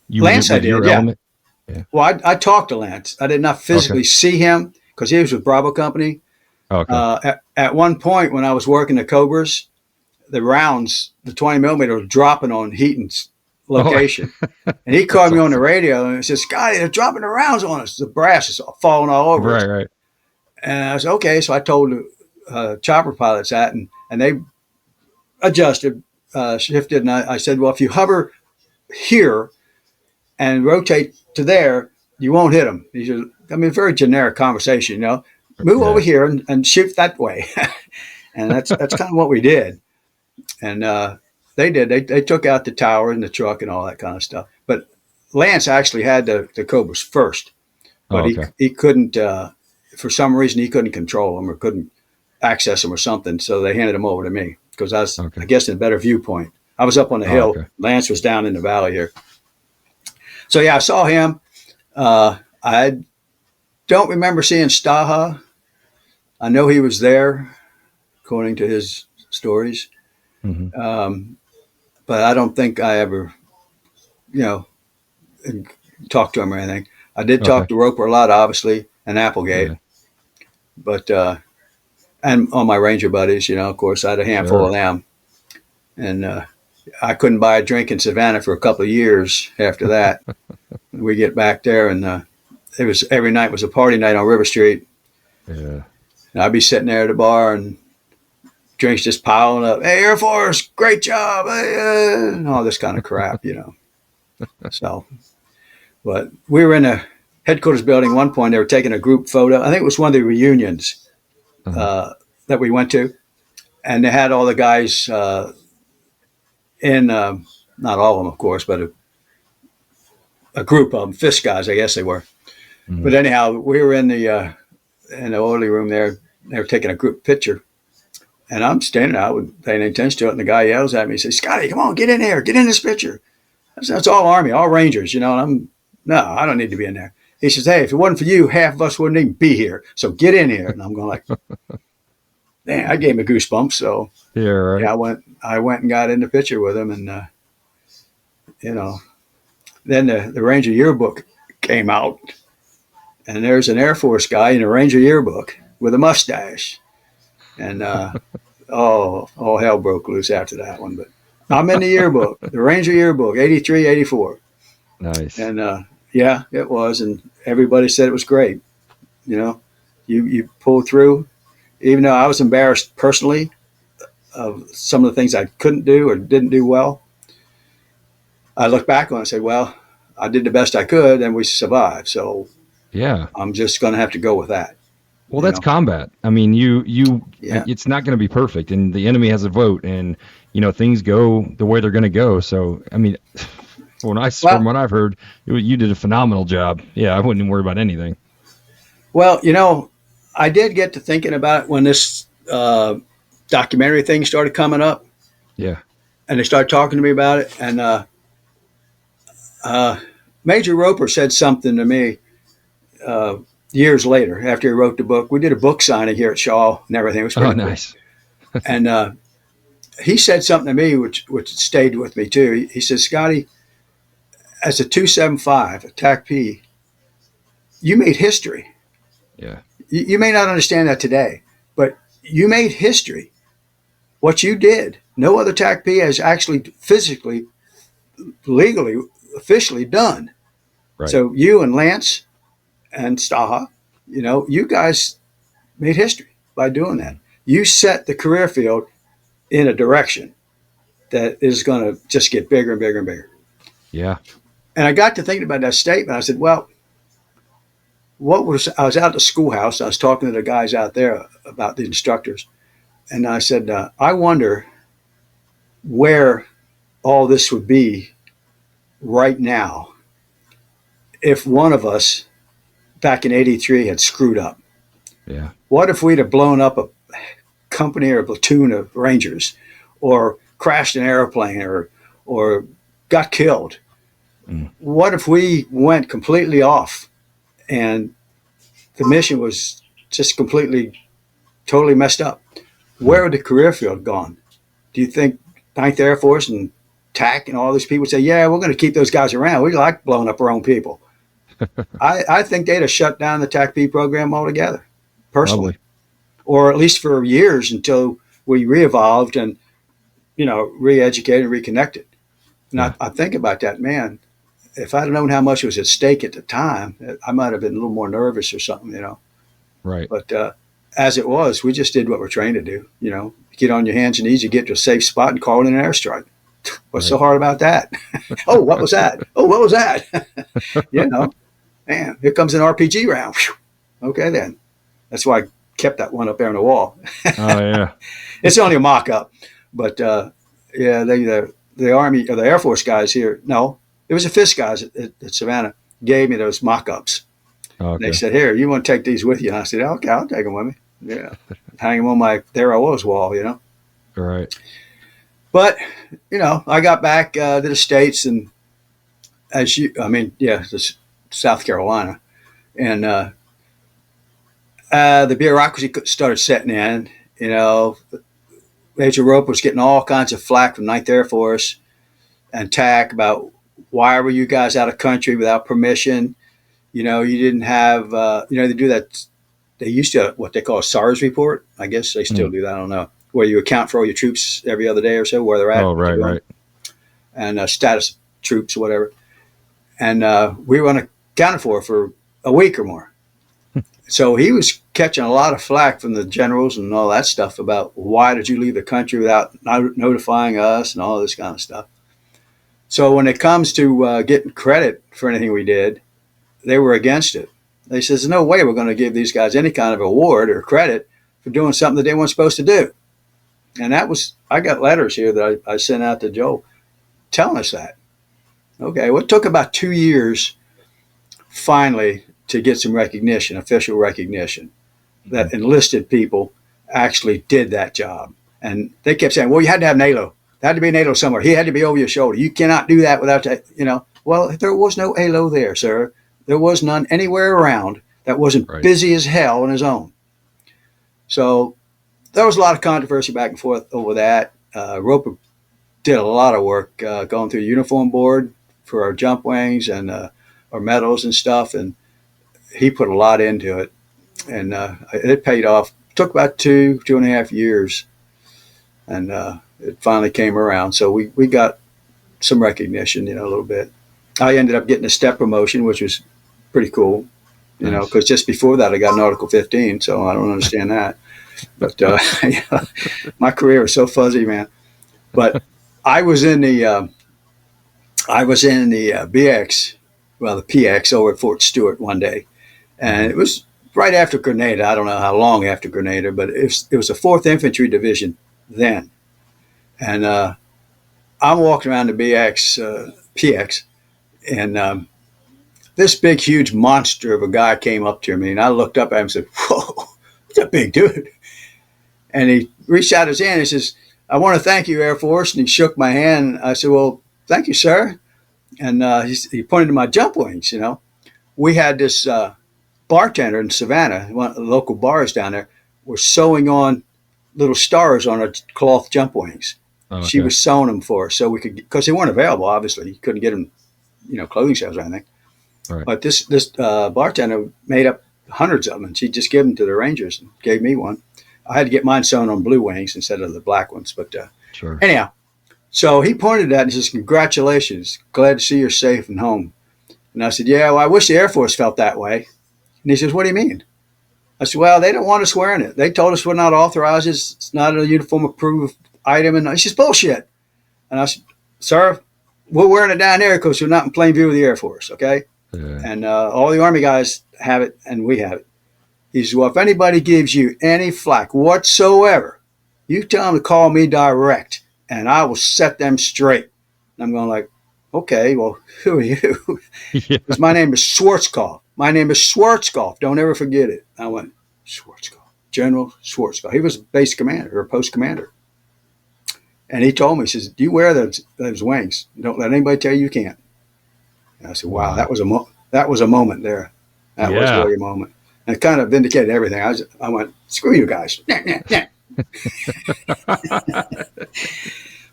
you? Lance, I did. Your element? Yeah. Well, I talked to Lance. I did not physically see him because he was with Bravo Company. Okay. At one point when I was working the Cobras, the rounds, the 20 millimeter, was dropping on Heaton's location. And he called me on the radio and said, Scotty, they're dropping the rounds on us. The brass is falling all over us. Right. And I said, okay. So I told the chopper pilots that, and they adjusted, shifted. And I said, well, if you hover here and rotate to there, you won't hit them. He said, very generic conversation, move over here and shoot that way. And that's kind of what we did. And they did. They took out the tower and the truck and all that kind of stuff. But Lance actually had the Cobras first, but he couldn't, for some reason, he couldn't control them or couldn't access them or something. So they handed them over to me because I was, I guess, in a better viewpoint. I was up on the hill. Okay. Lance was down in the valley here. So, I saw him. I don't remember seeing Staha. I know he was there, according to his stories. Mm-hmm. But I don't think I ever, talked to him or anything. I did Okay. talk to Roper a lot, obviously, and Applegate, Yeah. but and all my Ranger buddies, of course, I had a handful of Sure. them, and I couldn't buy a drink in Savannah for a couple of years after that. We get back there, and it was every night was a party night on River Street. Yeah. And I'd be sitting there at the bar, and drinks just piling up. Hey, Air Force, great job, hey, and all this kind of crap. So, but we were in a headquarters building. One point, they were taking a group photo. I think it was one of the reunions Uh-huh. uh, that we went to, and they had all the guys in. Not all of them, of course, but a group of them, Fisk guys, I guess they were. Mhm. But anyhow, we were in the orderly room there. They were taking a group picture, and I'm standing out with paying attention to it. And the guy yells at me, he says, "Scotty, come on, get in here, get in this picture." I said, "That's all Army, all Rangers, And no, I don't need to be in there. He says, "Hey, if it wasn't for you, half of us wouldn't even be here. So get in here." And I'm going like, man, I gave me goosebumps. So Yeah. yeah, Right. I went and got in the picture with him, and you know, then the Ranger yearbook came out, and there's an Air Force guy in a Ranger yearbook with a mustache, and all hell broke loose after that one. But I'm in the yearbook, the Ranger yearbook, 83, 84, Nice. and yeah, it was, and everybody said it was great. You know, you pulled through, even though I was embarrassed personally of some of the things I couldn't do or didn't do well. I look back on it and say, well, I did the best I could, and we survived. So Yeah. I'm just going to have to go with that. Well, You that's know, combat. I mean, yeah. it's not going to be perfect, and the enemy has a vote, and things go the way they're going to go. So, I mean, from Well, what I've heard, you did a phenomenal job. Yeah, I wouldn't even worry about anything. well, I did get to thinking about it when this documentary thing started coming up, Yeah. and they started talking to me about it. And uh, Major Roper said something to me uh, years later after he wrote the book. We did a book signing here at Shaw and everything. It was Oh, pretty cool. nice. And he said something to me which stayed with me too. He said, Scotty, as a 275, a TACP, you made history. Yeah. You may not understand that today, but you made history. What you did, no other TACP has actually physically, legally, officially done. Right. So you and Lance and Staha, you guys made history by doing that. Mhm. You set the career field in a direction that is going to just get bigger and bigger and bigger. Yeah. And I got to thinking about that statement. I said, well, I was out at the schoolhouse. I was talking to the guys out there about the instructors. And I said, I wonder where all this would be right now if one of us back in 83 had screwed up. Yeah. What if we'd have blown up a company or a platoon of Rangers or crashed an airplane or got killed? Mm. What if we went completely off and the mission was just completely, totally messed up? Where Mm. would the career field gone? Do you think Ninth Air Force and TAC and all these people say, yeah, we're going to keep those guys around. We like blowing up our own people. I think they'd have shut down the TACP program altogether, personally, Probably. or at least for years until we re-evolved and, re-educated and reconnected. And Yeah. I think about that, man, if I'd known how much was at stake at the time, I might have been a little more nervous or something. Right. But as it was, we just did what we're trained to do. Get on your hands and knees, you get to a safe spot and call in an airstrike. What's so Right. hard about that? Oh, what was that? Oh, what was that? you know, Man, here comes an RPG round. Whew. Okay, then. That's why I kept that one up there on the wall. Oh yeah. It's only a mock up. But yeah, the Army or the Air Force guys here, no, it was the Fisk guys at Savannah, gave me those mock ups. They Okay. said, here, you want to take these with you? And I said, okay, I'll take them with me. Yeah. Hang them on my There I Was wall. All right. But, I got back to the States and to South Carolina. And the bureaucracy started setting in. Major Rope was getting all kinds of flack from Ninth Air Force and TAC about why were you guys out of country without permission? You didn't have, they do that. They used to what they call a SARS report. I guess they still Mm. do that. I don't know. Where you account for all your troops every other day or so, where they're at, Oh, what they're right, doing, right. and status troops, whatever. And we were unaccounted for a week or more. So he was catching a lot of flack from the generals and all that stuff about why did you leave the country without notifying us and all this kind of stuff. So when it comes to getting credit for anything we did, they were against it. They says, "There's no way we're going to give these guys any kind of award or credit for doing something that they weren't supposed to do." And I got letters here that I sent out to Joe telling us that. Okay, well, it took about 2 years finally to get some recognition, official recognition, that enlisted people actually did that job. And they kept saying, well, you had to have NATO. There had to be NATO somewhere. He had to be over your shoulder. You cannot do that without that. Well, there was no ALO there, sir. There was none anywhere around that wasn't Right. busy as hell on his own. So there was a lot of controversy back and forth over that. Roper did a lot of work going through the uniform board for our jump wings and our medals and stuff. And he put a lot into it. And it paid off. It took about 2.5 years. And it finally came around. So we got some recognition, a little bit. I ended up getting a step promotion, which was pretty cool, Nice. because just before that I got an Article 15, so I don't understand that. But my career was so fuzzy, man. But I was in the BX, well, the PX over at Fort Stewart one day, and it was right after Grenada. I don't know how long after Grenada, but it was the 4th Infantry Division then, and I'm walking around the PX, and this big, huge monster of a guy came up to me, and I looked up at him and said, "Whoa, that's a big dude." And he reached out his hand and he says, "I want to thank you, Air Force." And he shook my hand. I said, "Well, thank you, sir." And he pointed to my jump wings. We had this bartender in Savannah, one of the local bars down there, were sewing on little stars on our cloth jump wings. Oh, She okay. was sewing them for us so we could, because they weren't available, obviously. You couldn't get them, clothing sales or anything. Right. But this bartender made up hundreds of them, and she'd just give them to the Rangers and gave me one. I had to get mine sewn on blue wings instead of the black ones. But Sure. anyhow, so he pointed at that and says, "Congratulations. Glad to see you're safe and home." And I said, "Yeah, well, I wish the Air Force felt that way." And he says, "What do you mean?" I said, "Well, they don't want us wearing it. They told us we're not authorized. It's not a uniform approved item." And he says, "Bullshit." And I said, "Sir, we're wearing it down there because we're not in plain view of the Air Force, okay? Yeah. And all the Army guys have it, and we have it." He says, "Well, if anybody gives you any flack whatsoever, you tell them to call me direct, and I will set them straight." And I'm going like, "Okay, well, who are you?" Yeah. Because my name is Schwarzkopf. My name is Schwarzkopf. Don't ever forget it. I went, "Schwarzkopf, General Schwarzkopf." He was a base commander or a post commander. And he told me, he says, "You wear those wings. Don't let anybody tell you can't." And I said, "Wow, Wow. that was a moment there. That was Yeah. really a moment." And it kind of vindicated everything. I went, "Screw you guys."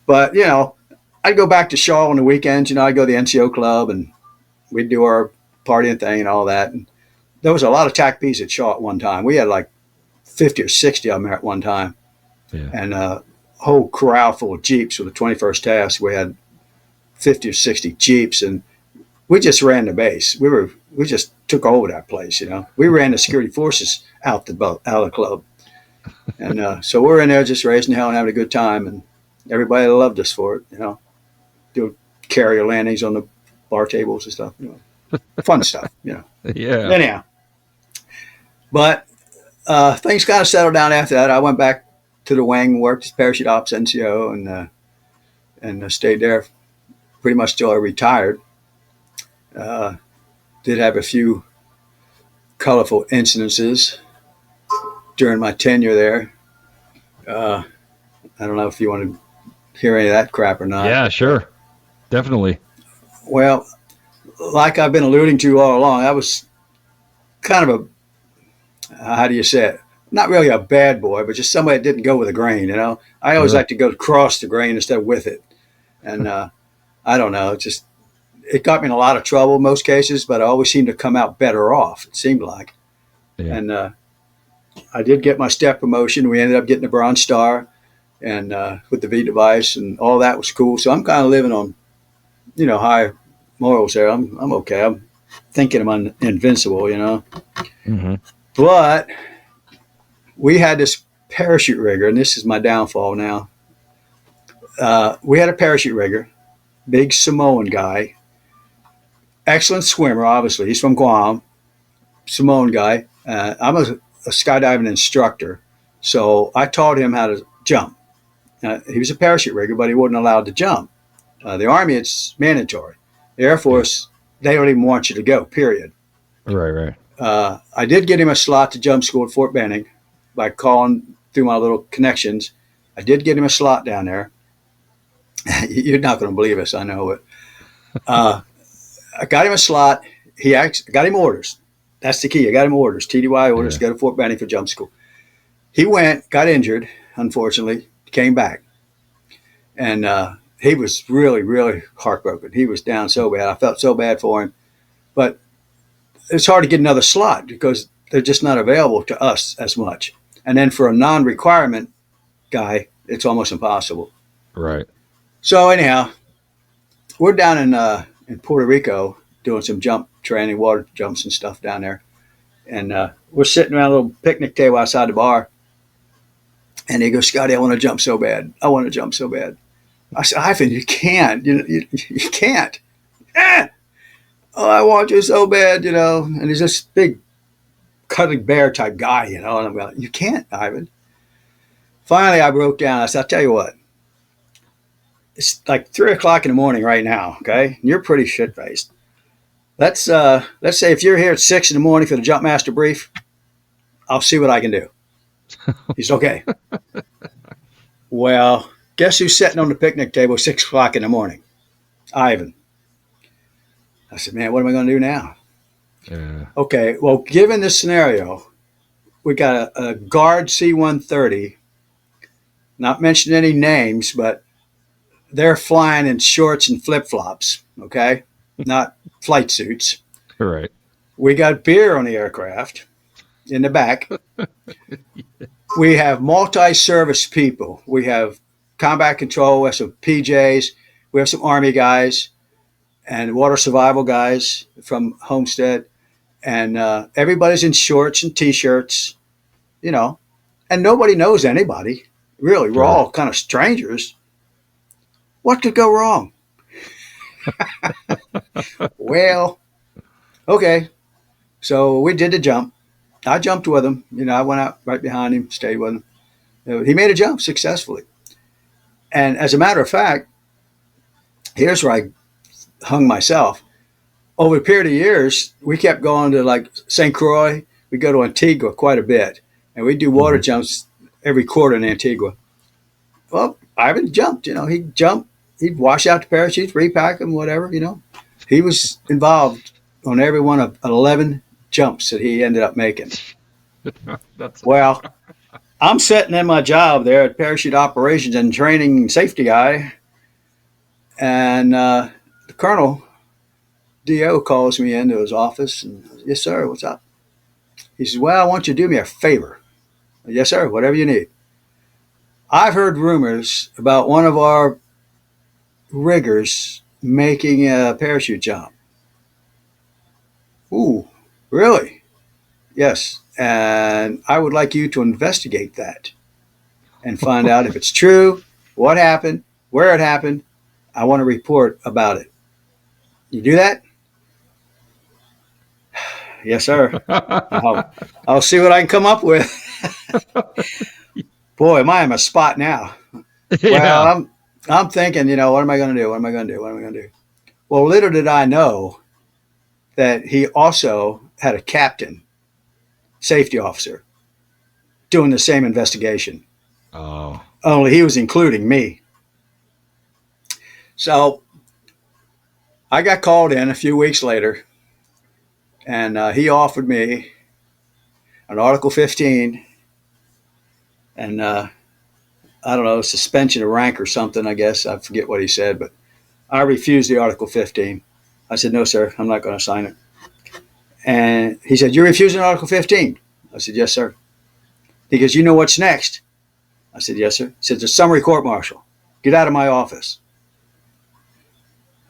But, I'd go back to Shaw on the weekends. I'd go to the NCO club and we'd do our partying thing and all that. And there was a lot of TACPs at Shaw at one time. We had like 50 or 60 of them at one time. Yeah. And a whole corral full of Jeeps with the 21st Task. We had 50 or 60 Jeeps, and we just ran the base. We just took over that place. We ran the security forces out of the club. And so we're in there just raising hell and having a good time. And everybody loved us for it, do carrier landings on the bar tables and stuff, fun stuff. Yeah. Anyhow, but things kind of settled down after that. I went back to the wing, worked as parachute ops NCO, and stayed there pretty much till I retired. Did have a few colorful incidences during my tenure there. I don't know if you want to hear any of that crap or not. Yeah. Sure. Definitely. Well, like I've been alluding to all along, I was kind of how do you say it? Not really a bad boy, but just somebody that didn't go with the grain. I always Sure. like to go across the grain instead of with it. And I don't know, just it got me in a lot of trouble in most cases, but I always seemed to come out better off. It seemed like, Yeah. and I did get my step promotion. We ended up getting a Bronze Star, and with the V device, and all that was cool. So I'm kind of living on, high morals there. I'm okay. I'm thinking I'm invincible, Hmm. But we had this parachute rigger, and this is my downfall now. We had a parachute rigger, big Samoan guy, excellent swimmer. Obviously, he's from Guam. Samoan guy. I'm a skydiving instructor, so I taught him how to jump. He was a parachute rigger, but he wasn't allowed to jump. The Army, it's mandatory. The Air Yeah. Force, they don't even want you to go, period. Right. Right. I did get him a slot to jump school at Fort Benning by calling through my little connections. I did get him a slot down there. You're not going to believe us, I know it. I got him a slot. Got him orders. That's the key. I got him orders, TDY orders, Yeah. to go to Fort Benning for jump school. He went, got injured, unfortunately, came back. And he was really, really heartbroken. He was down so bad. I felt so bad for him. But it's hard to get another slot because they're just not available to us as much. And then for a non-requirement guy, it's almost impossible. Right. So anyhow, we're down in Puerto Rico doing some jump training, water jumps and stuff down there. And we're sitting around a little picnic table outside the bar. And he goes, Scotty, I want to jump so bad. I want to jump so bad. I said, Ivan, you can't. You can't. Eh! Oh, I want you so bad, And he's this big, cuddly bear type guy, And I'm going, you can't, Ivan. Finally, I broke down. I said, I'll tell you what. It's like 3 o'clock in the morning right now, okay? And you're pretty shit faced. Let's say if you're here at 6 in the morning for the jump master brief, I'll see what I can do. He's okay. Well, guess who's sitting on the picnic table at 6 o'clock in the morning? Ivan. I said, man, what am I going to do now? Yeah. Okay, well, given this scenario, we got a guard C-130, not mentioning any names, but they're flying in shorts and flip-flops, okay? Not flight suits. Right. We got beer on the aircraft in the back. We have multi-service people. We have combat control, we have some PJs, we have some Army guys and water survival guys from Homestead. And everybody's in shorts and T-shirts, and nobody knows anybody. Really, we're Sure. all kind of strangers. What could go wrong? Well, okay. So we did the jump. I jumped with him. I went out right behind him, stayed with him. He made a jump successfully. And as a matter of fact, here's where I hung myself. Over a period of years, we kept going to like St. Croix. We go to Antigua quite a bit. And we do water Hmm. jumps every quarter in Antigua. Well, Ivan jumped. He'd jump. He'd wash out the parachutes, repack them, whatever. He was involved on every one of 11 jumps that he ended up making. That's Well, I'm sitting in my job there at Parachute Operations and Training Safety Guy, and the Colonel DO calls me into his office and, yes, sir, what's up? He says, well, I want you to do me a favor. Yes, sir, whatever you need. I've heard rumors about one of our riggers making a parachute jump. Ooh, really? Yes. And I would like you to investigate that and find out if it's true, what happened, where it happened. I want to report about it. You do that? Yes, sir. I'll see what I can come up with. Boy, am I in a spot now. Well, yeah. I'm thinking, what am I going to do? What am I going to do? What am I going to do? Well, little did I know that he also had a captain, safety officer, doing the same investigation. Oh. Only he was including me. So I got called in a few weeks later, and he offered me an Article 15 and I don't know, suspension of rank or something, I guess. I forget what he said, but I refused the Article 15. I said, no, sir, I'm not going to sign it. And he said, you're refusing Article 15. I said, yes, sir. He goes, you know what's next? I said, yes, sir. He said, the summary court martial. Get out of my office.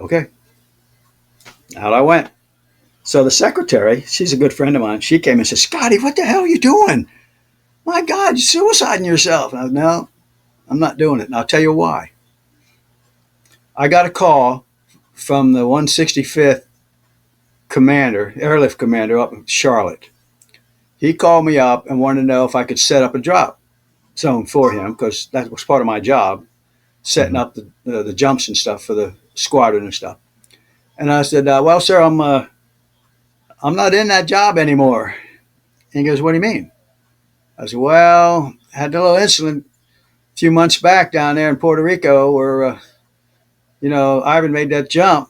Okay. Out I went. So the secretary, she's a good friend of mine, she came and said, Scotty, what the hell are you doing? My God, you're suiciding yourself. I said, no, I'm not doing it. And I'll tell you why. I got a call from the 165th commander, airlift commander up in Charlotte. He called me up and wanted to know if I could set up a drop zone for him, because that was part of my job, setting up the jumps and stuff for the squadron and stuff. And I said, well, sir, I'm not in that job anymore. And he goes, what do you mean? I said, well, I had a little incident a few months back down there in Puerto Rico where, Ivan made that jump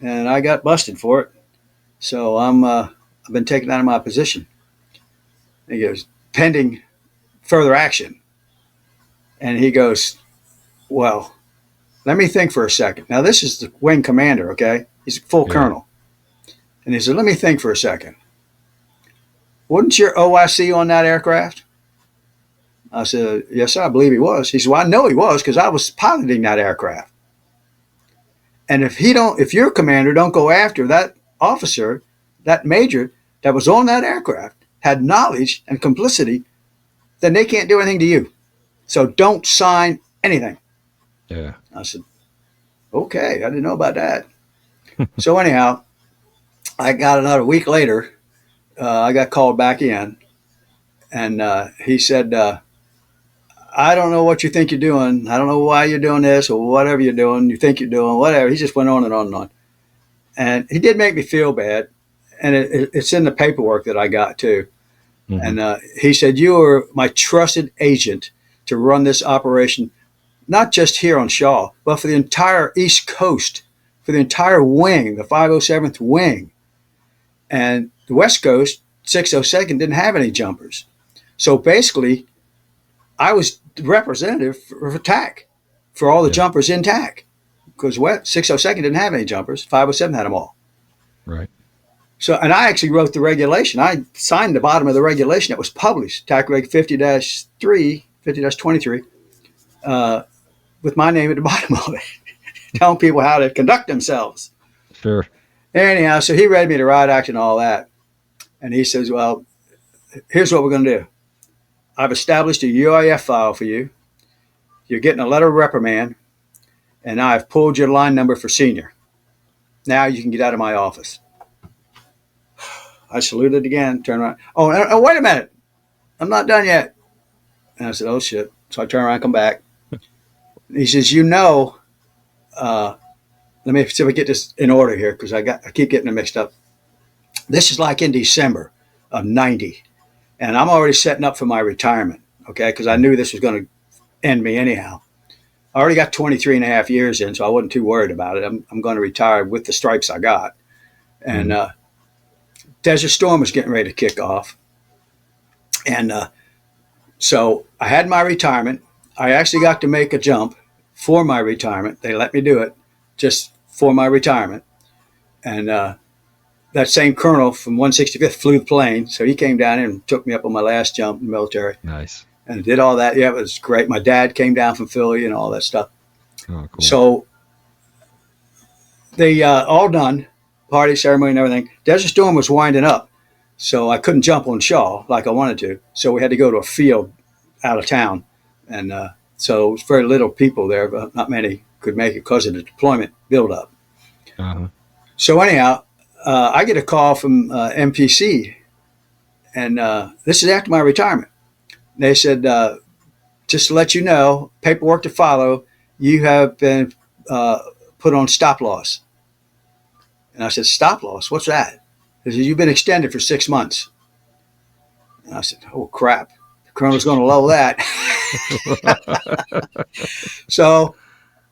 and I got busted for it. So I've been taken out of my position. And he goes, pending further action. And he goes, well, let me think for a second. Now, this is the wing commander, okay? He's a full colonel. And he said, let me think for a second. Wasn't your OIC on that aircraft? I said, yes, sir, I believe he was. He said, well, I know he was because I was piloting that aircraft. And if your commander don't go after that officer, that major that was on that aircraft, had knowledge and complicity, then they can't do anything to you. So don't sign anything. Yeah. I said, okay, I didn't know about that. So anyhow, I got another week later, I got called back in, and he said, I don't know what you think you're doing. I don't know why you're doing this or whatever you're doing. You think you're doing whatever. He just went on and on and on. And he did make me feel bad. And it's in the paperwork that I got too. Mm-hmm. And he said, you are my trusted agent to run this operation, not just here on Shaw, but for the entire East Coast, for the entire wing, the 507th wing. And the West Coast, 602nd, didn't have any jumpers. So basically, I was the representative for TAC, for all the jumpers in TAC, because 602nd didn't have any jumpers. 507 had them all. Right. So, and I actually wrote the regulation. I signed the bottom of the regulation that was published, TAC Reg 50-3, 50-23, with my name at the bottom of it, telling people how to conduct themselves. Sure. Anyhow, so he read me the riot act and all that. And he says, well, here's what we're going to do. I've established a UIF file for you. You're getting a letter of reprimand, and I've pulled your line number for senior. Now you can get out of my office. I saluted again, turned around. Oh, wait a minute. I'm not done yet. And I said, oh, shit. So I turn around and come back. He says, let me see if we get this in order here, because I keep getting it mixed up. This is like in December of 90. And I'm already setting up for my retirement, okay, because I knew this was going to end me anyhow. I already got 23 and a half years in, so I wasn't too worried about it. I'm going to retire with the stripes I got. And Desert Storm was getting ready to kick off. And so I had my retirement. I actually got to make a jump for my retirement. They let me do it just for my retirement. And that same colonel from 165th flew the plane. So he came down and took me up on my last jump in the military. Nice. And did all that. Yeah, it was great. My dad came down from Philly and all that stuff. Oh, cool. So they all done, party, ceremony, and everything. Desert Storm was winding up. So I couldn't jump on Shaw like I wanted to. So we had to go to a field out of town. And so it was very little people there, but not many could make it because of the deployment buildup. Uh-huh. So anyhow, I get a call from MPC, and this is after my retirement. They said, just to let you know, paperwork to follow, you have been put on stop loss. And I said, stop loss? What's that? They said, you've been extended for 6 months. And I said, oh, crap. The colonel's going to low that. So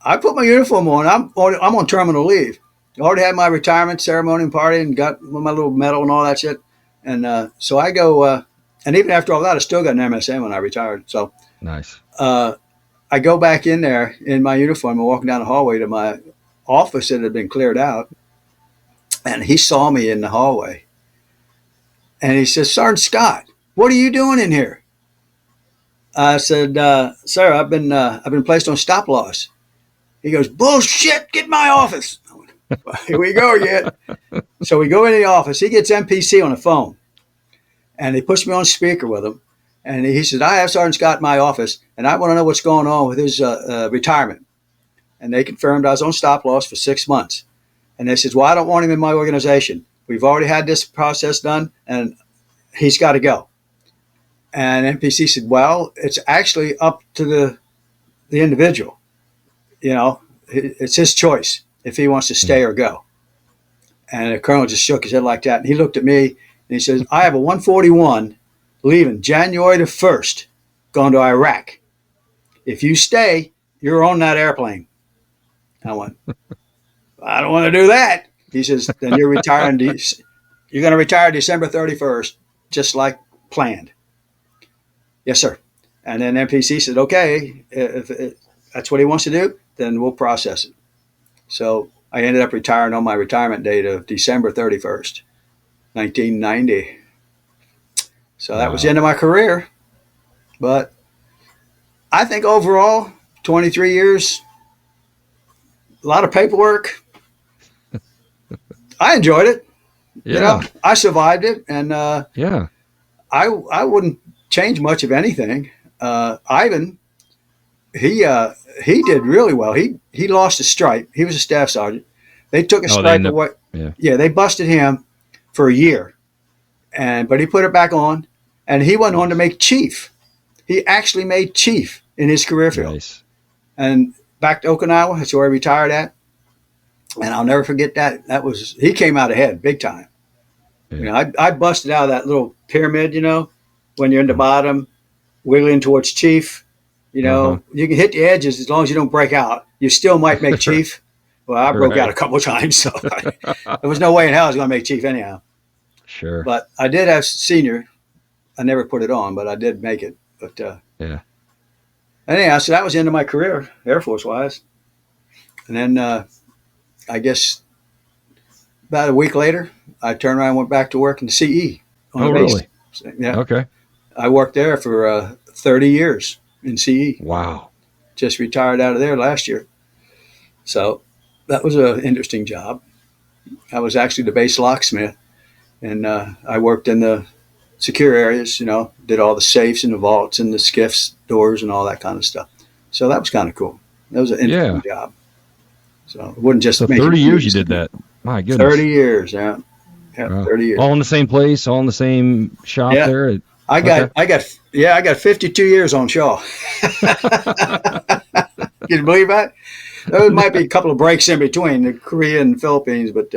I put my uniform on. I'm on terminal leave. I already had my retirement ceremony and party and got my little medal and all that shit. And so I go, and even after all that, I still got an MSN when I retired. So nice. I go back in there in my uniform and walking down the hallway to my office that had been cleared out. And he saw me in the hallway. And he says, Sergeant Scott, what are you doing in here? I said, sir, I've been placed on stop loss. He goes, bullshit, get in my office. I went, well, here we go again. So we go into the office. He gets MPC on the phone. And he puts me on speaker with him. And he said, I have Sergeant Scott in my office, and I want to know what's going on with his retirement. And they confirmed I was on stop loss for 6 months. And they said, well, I don't want him in my organization. We've already had this process done, and he's got to go. And NPC said, well, it's actually up to the individual. You know, it's his choice if he wants to stay or go. And the colonel just shook his head like that. And he looked at me, and he says, I have a 141 leaving January the 1st, going to Iraq. If you stay, you're on that airplane. I went, I don't want to do that. He says, then you're retiring. You're going to retire December 31st, just like planned. Yes, sir. And then MPC said, okay, if that's what he wants to do, then we'll process it. So I ended up retiring on my retirement date of December 31st, 1990. So that was the end of my career. But I think overall, 23 years, a lot of paperwork. I enjoyed it. Yeah. You know, I survived it. And Yeah. I wouldn't change much of anything. Ivan, he did really well. He lost a stripe. He was a staff sergeant. They took a stripe away. Yeah, they busted him for a year, but he put it back on, and he went on to make chief. He actually made chief in his career field. Nice. And back to Okinawa, that's where he retired at. And I'll never forget that. He came out ahead big time. Yeah. You know, I busted out of that little pyramid, you know, when you're in the bottom, wiggling towards chief. You know, you can hit the edges as long as you don't break out. You still might make chief. Well, I broke out a couple of times, so there was no way in hell I was going to make chief anyhow. Sure. But I did have senior. I never put it on, but I did make it. But yeah. Anyhow, so that was the end of my career, Air Force-wise. And then I guess about a week later, I turned around and went back to work in the CE. Oh, really? So, yeah. Okay. I worked there for 30 years in CE. Wow. Just retired out of there last year. So that was an interesting job. I was actually the base locksmith, and I worked in the secure areas, you know, did all the safes and the vaults and the skiffs, doors, and all that kind of stuff. So that was kind of cool. That was an interesting job. So it wouldn't just so 30 years you did that. My goodness. 30 years, yeah. Yeah, wow. 30 years. All in the same place, all in the same shop there? I got 52 years on Shaw. Can you believe that? There might be a couple of breaks in between the Korea and the Philippines, but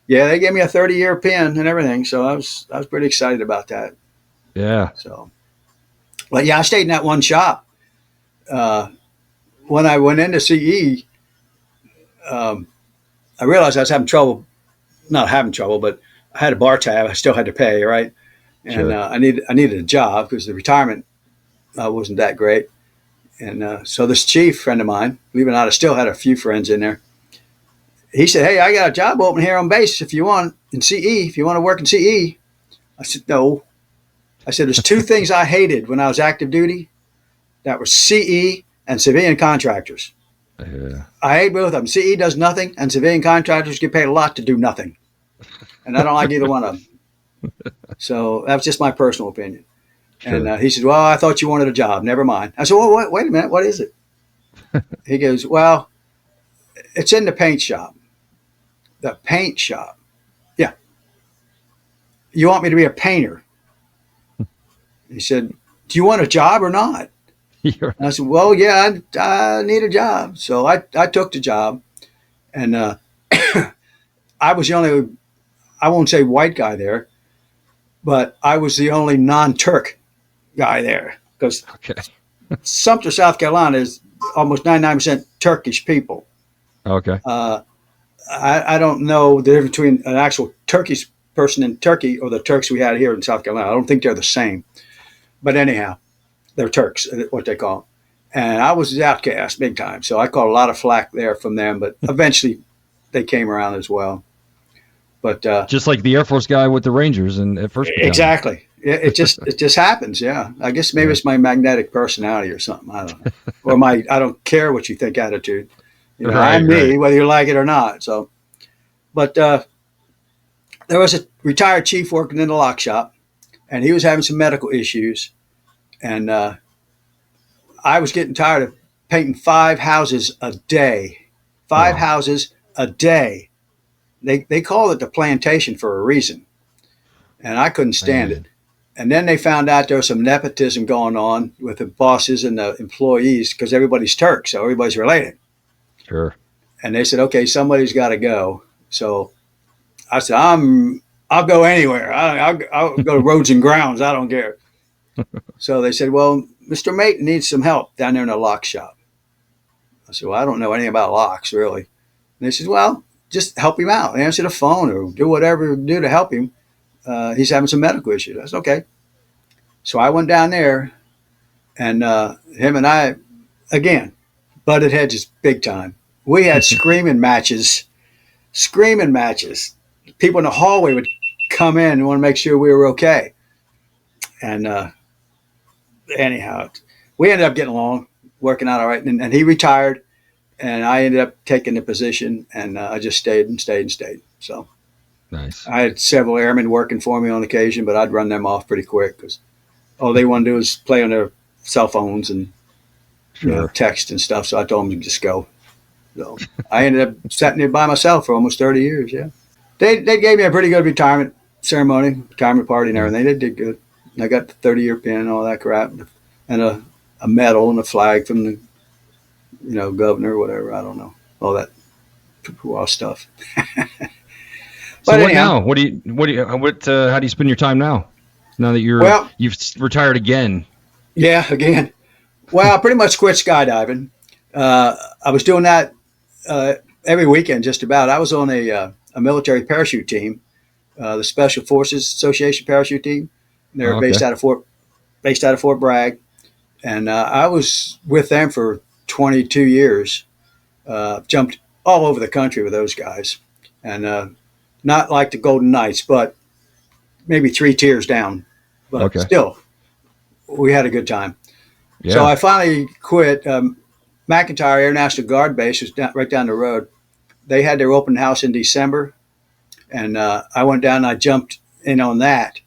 yeah, they gave me a 30-year pin and everything, so I was pretty excited about that. Yeah. So, but yeah, I stayed in that one shop. When I went into CE, I realized I was having trouble. Not having trouble, but I had a bar tab. I still had to pay, right? And Sure. I needed a job because the retirement wasn't that great. And so this chief friend of mine, believe it or not, I still had a few friends in there. He said, hey, I got a job open here on base if you want, in CE, if you want to work in CE. I said, no. I said, there's two things I hated when I was active duty. That were CE and civilian contractors. Yeah. I hate both of them. CE does nothing, and civilian contractors get paid a lot to do nothing. And I don't like either one of them. So that was just my personal opinion. Sure. And he said, well, I thought you wanted a job. Never mind. I said, well, wait a minute. What is it? He goes, well, it's in the paint shop. The paint shop. Yeah. You want me to be a painter? He said, do you want a job or not? And I said, well, yeah, I need a job. So I took the job. And I was the only, I won't say white guy there, but I was the only non-Turk guy there. Because Sumter, South Carolina is almost 99% Turkish people. Okay. I don't know the difference between an actual Turkish person in Turkey or the Turks we had here in South Carolina. I don't think they're the same. But anyhow, they're Turks, what they call them. And I was the outcast big time. So I caught a lot of flack there from them. But eventually they came around as well. But Just like the Air Force guy with the Rangers and at First Battalion. exactly, it just happens. Yeah, I guess maybe Yeah. it's my magnetic personality or something. I don't know, or my I don't care what you think attitude. Right. I'm Right. me, whether you like it or not. So, but there was a retired chief working in the lock shop, and he was having some medical issues, and I was getting tired of painting 5 houses a day. Five Oh houses a day. They call it the plantation for a reason, and I couldn't stand it. man. And then they found out there was some nepotism going on with the bosses and the employees because everybody's Turk, so everybody's related. Sure. And they said, okay, somebody's got to go. So I said, I'll go anywhere. I'll go to roads and grounds. I don't care. So they said, well, Mr. Mate needs some help down there in the lock shop. I said, well, I don't know anything about locks really. And they said, well, just help him out. Answer the phone or do whatever you do to help him. He's having some medical issues. I said, okay. So I went down there, and him and I, again, butted heads is big time. We had screaming matches. People in the hallway would come in and want to make sure we were okay. And anyhow, we ended up getting along, working out all right. And he retired, and I ended up taking the position, and I just stayed and stayed and stayed. So Nice. I had several airmen working for me on occasion, but I'd run them off pretty quick because all they want to do is play on their cell phones and Sure. text and stuff. So I told them to just go. So I ended up sitting there by myself for almost 30 years. Yeah, they gave me a pretty good retirement ceremony, retirement party, and Yeah. everything. They did good. I got the 30-year pin and all that crap, and a medal and a flag from the governor or whatever. I don't know all that stuff. So But what anyhow, now? How do you spend your time now? Now that well, you've retired again. yeah, again, well, I pretty much quit skydiving. I was doing that uh, every weekend, just about. I was on a military parachute team, the Special Forces Association parachute team. They're Oh, okay. based out of Fort Bragg, and I was with them for 22 years. Jumped all over the country with those guys, and not like the Golden Knights, but maybe 3 tiers down. But Okay. still, we had a good time. So Yeah. I finally quit. McIntyre Air National Guard Base was right down the road. They had their open house in December, and I went down and I jumped in on that.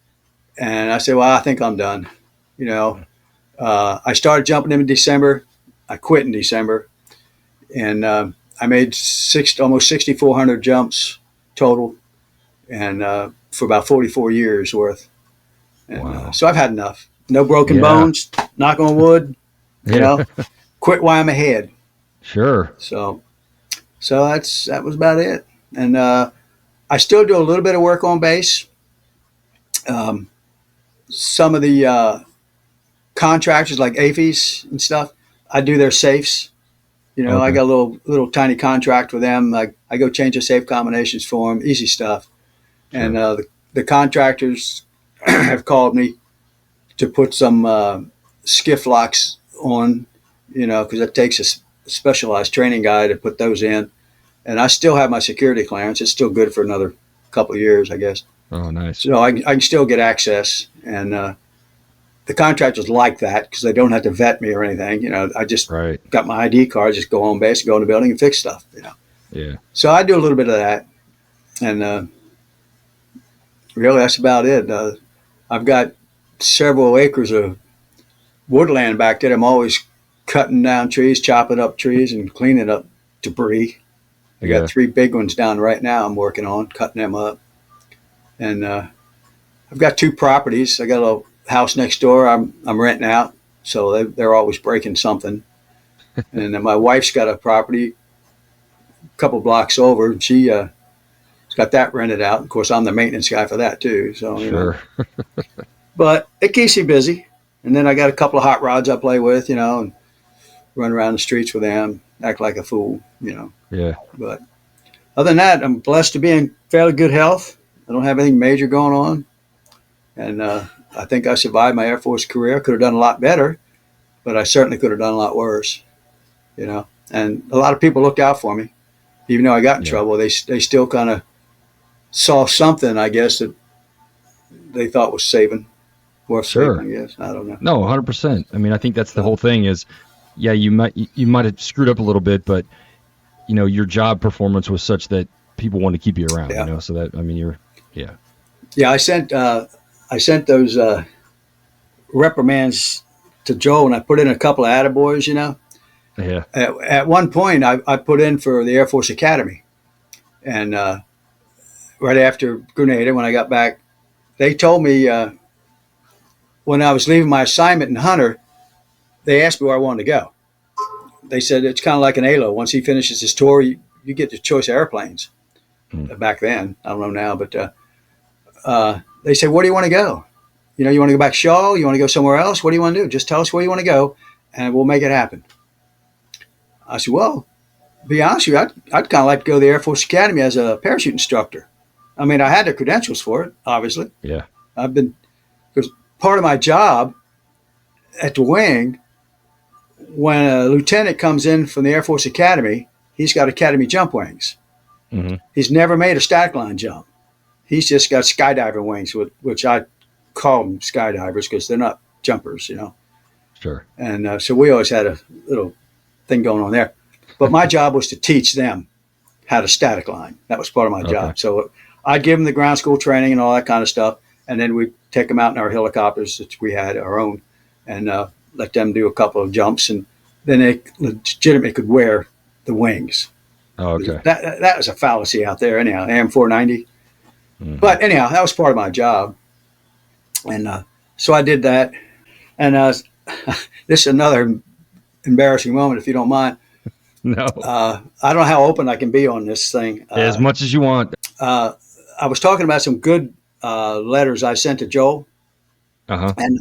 And I said, well, I think I'm done. You know, I started jumping in December. I quit in December, and I made almost 6,400 jumps total, and for about 44 years worth. And Wow. so I've had enough. No broken Yeah. bones. Knock on wood. You Yeah. know, quit while I'm ahead. Sure. So that was about it. And I still do a little bit of work on base. Um, some of the contractors like AFIS and stuff, I do their safes. I Okay. got a little tiny contract with them. I go change the safe combinations for them. Easy stuff. And Sure. the contractors have called me to put some skiff locks on. Because it takes a specialized training guy to put those in. And I still have my security clearance. It's still good for another couple of years, I guess. Oh, nice. So I can still get access, and the contractors like that because they don't have to vet me or anything. I just Right. got my ID card, just go on base, go in the building, and fix stuff. Yeah. So I do a little bit of that, and really that's about it. I've got several acres of woodland back there. I'm always cutting down trees, chopping up trees, and cleaning up debris. I got Yeah. 3 big ones down right now. I'm working on cutting them up, and I've got 2 properties. I got a little house next door. I'm renting out, so they're always breaking something. And then my wife's got a property a couple blocks over, and she's got that rented out. Of course, I'm the maintenance guy for that too. So Sure. but it keeps you busy. And then I got a couple of hot rods I play with, and run around the streets with them, act like a fool. Yeah. But other than that, I'm blessed to be in fairly good health. I don't have anything major going on, and I think I survived my Air Force career. Could have done a lot better, but I certainly could have done a lot worse. And a lot of people looked out for me, even though I got in Yeah. trouble. They still kind of saw something, I guess, that they thought was worth saving, Sure. I guess. I don't know. No, 100%. I mean, I think that's the Uh, whole thing is, yeah, you might have screwed up a little bit, but your job performance was such that people want to keep you around, yeah. so that, I mean, yeah. Yeah, I sent those reprimands to Joel, and I put in a couple of attaboys, Yeah. At one point, I put in for the Air Force Academy. And right after Grenada, when I got back, they told me when I was leaving my assignment in Hunter, they asked me where I wanted to go. They said it's kind of like an ALO. Once he finishes his tour, you get the choice of airplanes. Hmm. Back then, I don't know now, but they said, "Where do you want to go? You want to go back to Shaw? You want to go somewhere else? What do you want to do? Just tell us where you want to go, and we'll make it happen." I said, "Well, to be honest with you, I'd kind of like to go to the Air Force Academy as a parachute instructor. I mean, I had the credentials for it, obviously. Yeah. I've been, because part of my job at the wing, when a lieutenant comes in from the Air Force Academy, he's got Academy jump wings. Hmm. He's never made a static line jump. He's just got skydiver wings, which I call them skydivers because they're not jumpers. Sure. And so we always had a little thing going on there. But my job was to teach them how to static line. That was part of my Okay. job. So I'd give them the ground school training and all that kind of stuff, and then we'd take them out in our helicopters that we had our own, and let them do a couple of jumps, and then they legitimately could wear the wings. Oh, okay. That was a fallacy out there anyhow, AM490. Hmm. But anyhow, that was part of my job, and so I did that. And this is another embarrassing moment, if you don't mind. No. I don't know how open I can be on this thing. As much as you want. Uh, I was talking about some good letters I sent to Joel, Uh-huh. and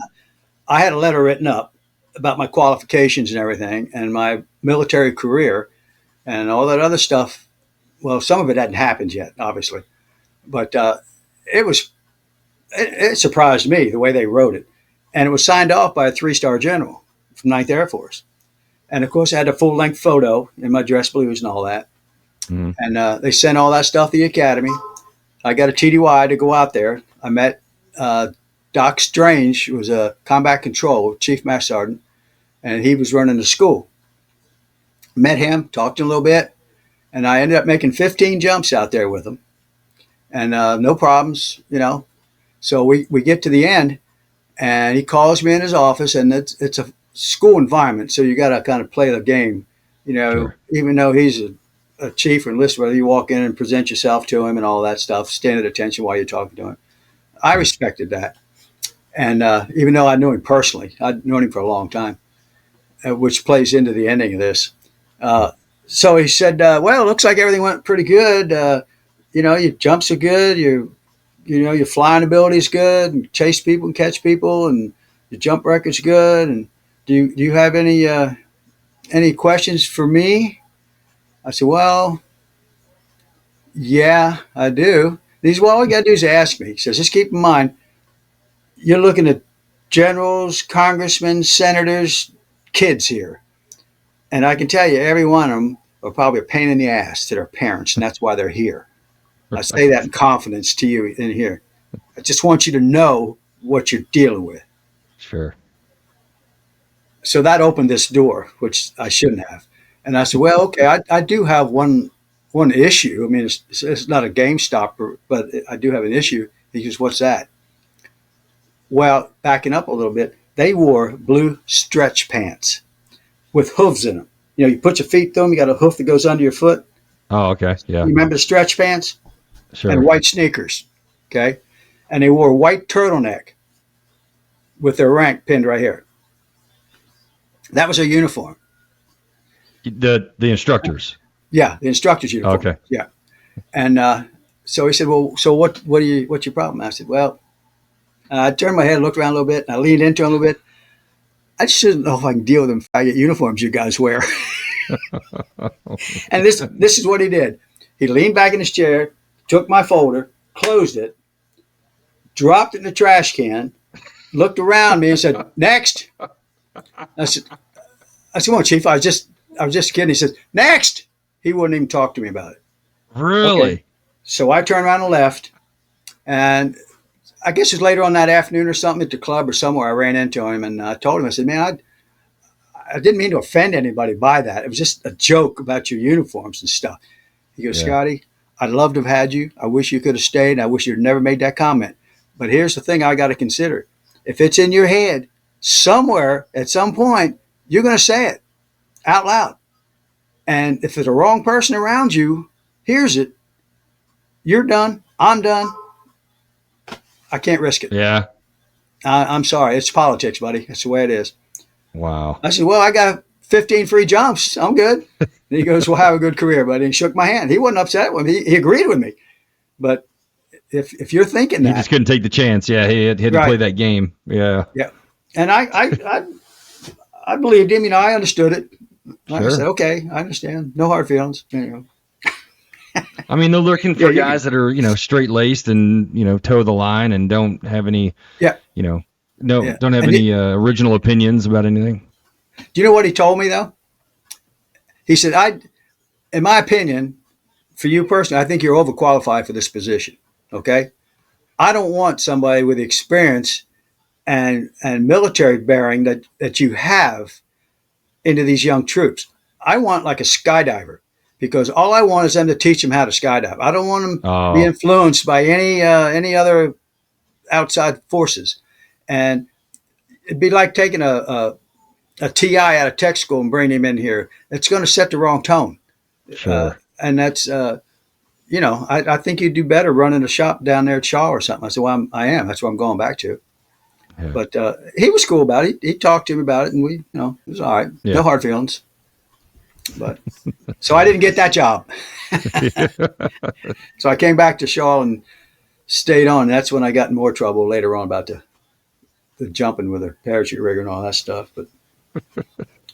I had a letter written up about my qualifications and everything, and my military career, and all that other stuff. Well, some of it hadn't happened yet, obviously, but it was it surprised me the way they wrote it, and it was signed off by a 3-star general from Ninth Air Force, and of course I had a full length photo in my dress blues and all that, Hmm. and they sent all that stuff to the academy. I got a TDY to go out there. I met Doc Strange, who was a combat control chief master sergeant, and he was running the school. Met him, talked to him a little bit, and I ended up making 15 jumps out there with him, and no problems. So we get to the end, and he calls me in his office, and it's a school environment, so you got to kind of play the game, Sure. even though he's a chief or enlisted, whether you walk in and present yourself to him and all that stuff, stand at attention while you're talking to him. I Hmm. respected that. And even though I knew him personally, I'd known him for a long time, which plays into the ending of this. Uh, so he said, "Well, it looks like everything went pretty good. Your jumps are good. Your flying ability is good, and chase people and catch people, and your jump record's good. And do you have any questions for me?" I said, "Well, yeah, I do." He said, "Well, all you got to do is ask me." He says, "Just keep in mind, you're looking at generals, congressmen, senators, kids here. And I can tell you, every one of them are probably a pain in the ass to their parents, and that's why they're here. I say that in confidence to you in here. I just want you to know what you're dealing with." Sure. So that opened this door, which I shouldn't have. And I said, "Well, okay, I do have one issue. I mean, it's not a game stopper, but I do have an issue." He goes, "What's that?" Well, backing up a little bit, they wore blue stretch pants with hooves in them. You put your feet through them. You got a hoof that goes under your foot. Oh, okay. Yeah. You remember the stretch pants? And Sure. white sneakers. Okay. And they wore a white turtleneck with their rank pinned right here. That was their uniform. The instructors. Yeah, the instructor's uniform. Okay. Yeah. And so he said, "Well, so what's your problem?" I said, "Well," I turned my head, looked around a little bit, and I leaned into him a little bit. "I just don't know if I can deal with them faggot uniforms you guys wear." And this is what he did. He leaned back in his chair, took my folder, closed it, dropped it in the trash can, looked around me and said, "Next." I said, "Well, Chief, I was just kidding." He said, "Next." He wouldn't even talk to me about it. Okay. Really? So I turned around and left. And I guess it was later on that afternoon or something at the club or somewhere, I ran into him and I told him, I said, man, I didn't mean to offend anybody by that. It was just a joke about your uniforms and stuff. He goes, Yeah. Scotty, I'd love to have had you. I wish you could have stayed. I wish you'd never made that comment. But here's the thing I got to consider. If it's in your head, somewhere at some point, you're going to say it out loud. And if the wrong person around you hears it, you're done. I'm done. I can't risk it. Yeah. I'm sorry. It's politics, buddy. That's the way it is. Wow. I said, well, I got 15 free jumps. I'm good. And he goes, well, have a good career, buddy. And shook my hand. He wasn't upset with me. He agreed with me. But if you're thinking He that, just couldn't take the chance. Yeah, he had to right. play that game. Yeah. Yeah. And I believed him. I understood it. Sure. I said, okay, I understand. No hard feelings. I mean, they're looking for Yeah, guys that are, straight laced and, toe the line and don't have any, Yeah. don't have any original opinions about anything. Do you know what he told me though? He said, in my opinion, for you personally, I think you're overqualified for this position. Okay. I don't want somebody with experience and military bearing that you have into these young troops. I want like a skydiver, because all I want is them to teach them how to skydive. I don't want them to be influenced by any other outside forces. And it'd be like taking a TI out of tech school and bringing him in here. It's going to set the wrong tone. Sure. And that's, I think you'd do better running a shop down there at Shaw or something. I said, well, I am. That's what I'm going back to. Yeah. But he was cool about it. He talked to me about it, and we, it was all right. Yeah. No hard feelings. But so I didn't get that job. So I came back to Shaw and stayed on. That's when I got in more trouble later on about the jumping with a parachute rigger and all that stuff. But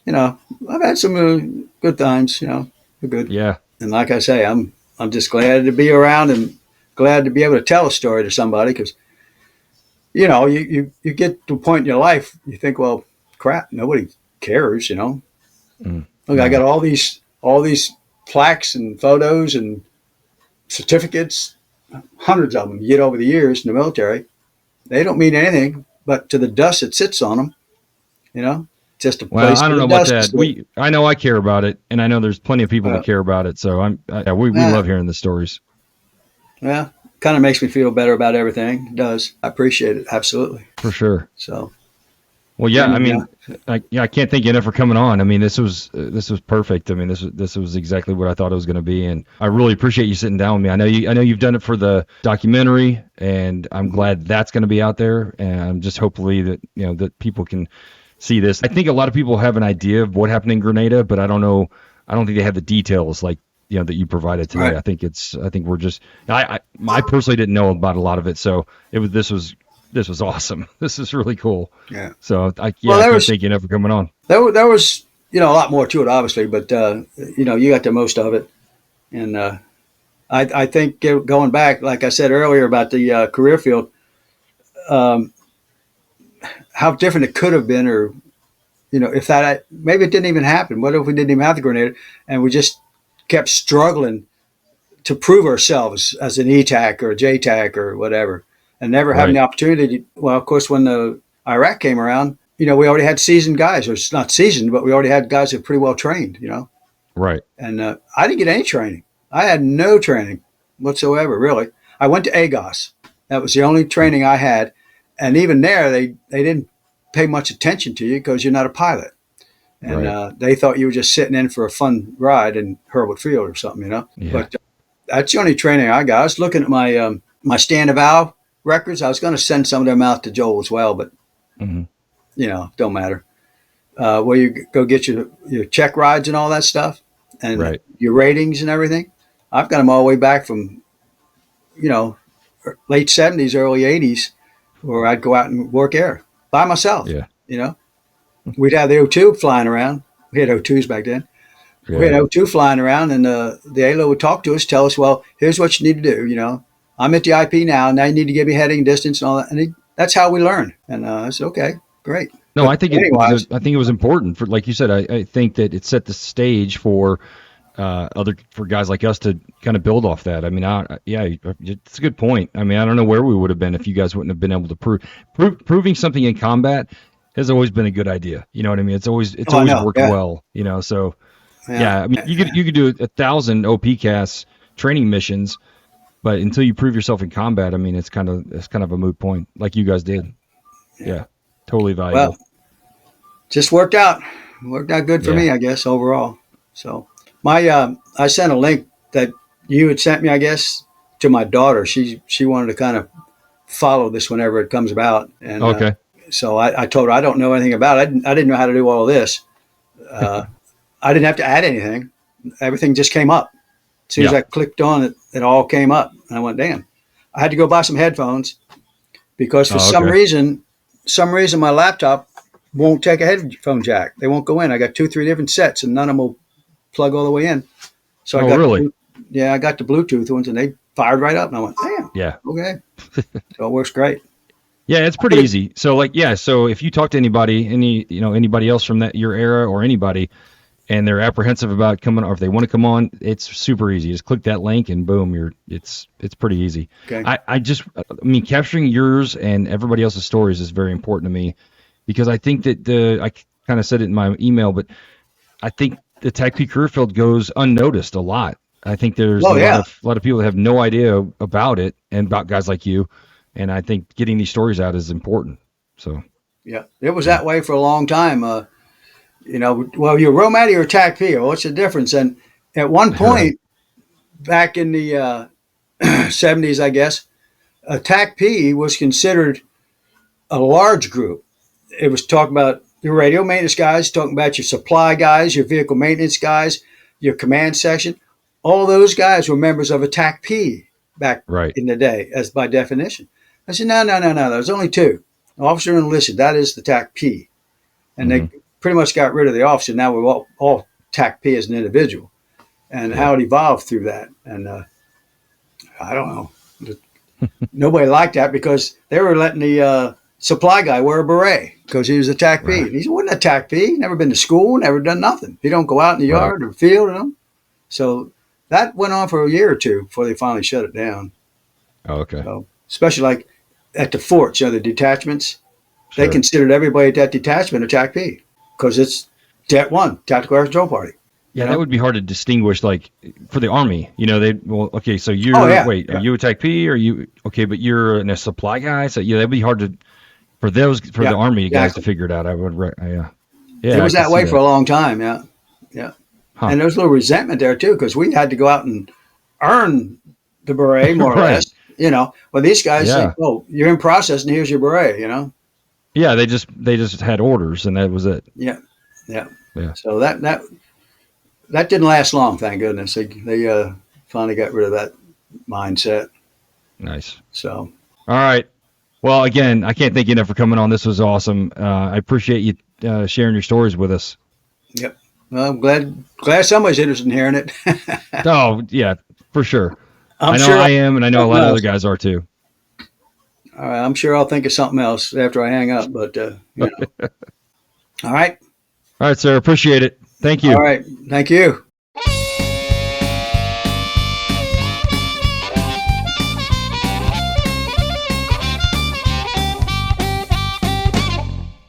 I've had some good times. They're good. Yeah. And like I say, I'm just glad to be around and glad to be able to tell a story to somebody, because you get to a point in your life, you think, well, crap, nobody cares. Look, I got all these plaques and photos and certificates, hundreds of them you get over the years in the military. They don't mean anything, but to the dust that sits on them, just a place. Well, I don't know about that. I know I care about it, and I know there's plenty of people that care about it. So we love hearing the stories. Yeah, kind of makes me feel better about everything. It does. I appreciate it. Absolutely. For sure. So. Well, yeah, I mean, I can't thank you enough for coming on. I mean, this was perfect. I mean, this was exactly what I thought it was going to be, and I really appreciate you sitting down with me. I know you've done it for the documentary, and I'm glad that's going to be out there. And I'm just hopefully that that people can see this. I think a lot of people have an idea of what happened in Grenada, but I don't know. I don't think they have the details like that you provided today. Right. I think we're just. I personally didn't know about a lot of it, so this was awesome. This is really cool. Yeah. So I can't thank you enough for coming on. There was a lot more to it, obviously, but you got the most of it, and I think going back, like I said earlier about the career field, how different it could have been, or if that maybe it didn't even happen. What if we didn't even have the Grenada and we just kept struggling to prove ourselves as an ETAC or a JTAC or whatever, and never having the opportunity. Well, of course, when the Iraq came around, we already had seasoned guys, or it's not seasoned, but we already had guys that were pretty well trained, Right. And I didn't get any training. I had no training whatsoever, really. I went to AGOS. That was the only training I had. And even there, they didn't pay much attention to you because you're not a pilot. And they thought you were just sitting in for a fun ride in Hurlbut Field or something, Yeah. But that's the only training I got. I was looking at my my stand of vow records. I was going to send some of them out to Joel as well, but, don't matter. Where you go get your check rides and all that stuff and your ratings and everything. I've got them all the way back from, late 70s, early 80s, where I'd go out and work air by myself. Yeah. We'd have the O2 flying around. We had O2s back then. Yeah. We had O2 flying around, and the ALO would talk to us, tell us, well, here's what you need to do. I'm at the IP now. Now you need to give me heading distance and all that. And that's how we learn. And I said, okay, great. No, I think it was important for, like you said, I think that it set the stage for other for guys like us to kind of build off that. I mean, yeah, it's a good point. I mean, I don't know where we would have been if you guys wouldn't have been able to proving something in combat has always been a good idea. You know what I mean? It's Oh, I always know. worked Yeah. well. You know, so Yeah. yeah. I mean, you could do 1,000 OP casts training missions, but until you prove yourself in combat, I mean, it's kind of a moot point, like you guys did. Yeah, totally Well, valuable. just worked out good for Yeah. me, I guess, overall. So I sent a link that you had sent me, I guess, to my daughter. She wanted to kind of follow this whenever it comes about, and Okay. so I told her I don't know anything about it. I didn't know how to do all of this. Uh, I didn't have to add anything. Everything just came up. As soon as Yeah. I clicked on it, it all came up. And I went, damn. I had to go buy some headphones because for Oh, okay. some reason my laptop won't take a headphone jack. They won't go in. I got 2, 3 different sets, and none of them will plug all the way in. So Oh, really? I got the Bluetooth ones, and they fired right up. And I went, damn, Yeah. okay. So it works great. Yeah, it's pretty easy. So like, yeah, so if you talk to anybody, anybody else from that your era or anybody, and they're apprehensive about coming, or if they want to come on, it's super easy. Just click that link and boom, it's pretty easy. Okay. I mean, capturing yours and everybody else's stories is very important to me because I think that I kind of said it in my email, but I think the TACP career field goes unnoticed a lot. I think there's Oh, yeah. a lot of people that have no idea about it and about guys like you, and I think getting these stories out is important. So Yeah. It was yeah, that way for a long time. Well, you're Romati or TACP, or what's the difference? And at one right, point, back in the 70s, I guess, a TACP was considered a large group. It was talking about your radio maintenance guys, talking about your supply guys, your vehicle maintenance guys, your command section. All those guys were members of a TACP back right, in the day, as by definition. I said, no, no, no, no. There's only two: officer and enlisted. That is the TACP, and hmm they pretty much got rid of the officer. Now we're all TACP as an individual, and yeah, how it evolved through that. And I don't know. Nobody liked that because they were letting the supply guy wear a beret because he was a TAC P. right, And he wasn't a TAC P. Never been to school, never done nothing. He don't go out in the right. yard or field, So that went on for a year or two before they finally shut it down. Oh, okay, So especially like at the forts, the detachments, they sure. considered everybody at that detachment a TAC P because it's TAC 1, Tactical Air Control Party. Yeah, that would be hard to distinguish, like for the army. Okay, so Oh you're yeah, wait, are yeah, you a Tech P? Or are you okay? But you're a supply guy, so yeah, that'd be hard for the yeah, army guys to exactly. figure it out. I would, yeah, It yeah, I was could that see way for that. a long time. Yeah, yeah. Huh? And there was a little resentment there too because we had to go out and earn the beret more or less. Right? Well, these guys say, Yeah, "Oh, you're in process, and here's your beret." yeah. They just had orders, and that was it. Yeah, yeah. Yeah, So that didn't last long, thank goodness. They finally got rid of that mindset. nice. So, All right. Well, again, I can't thank you enough for coming on. This was awesome. I appreciate you sharing your stories with us. yep. Well, I'm glad somebody's interested in hearing it. Oh, yeah, for sure. I'm I know sure I I'll think am, and I of know a something lot of other else. guys are too. All right, I'm sure I'll think of something else after I hang up. But all right, All right, sir. Appreciate it. Thank all you. right. Thank you.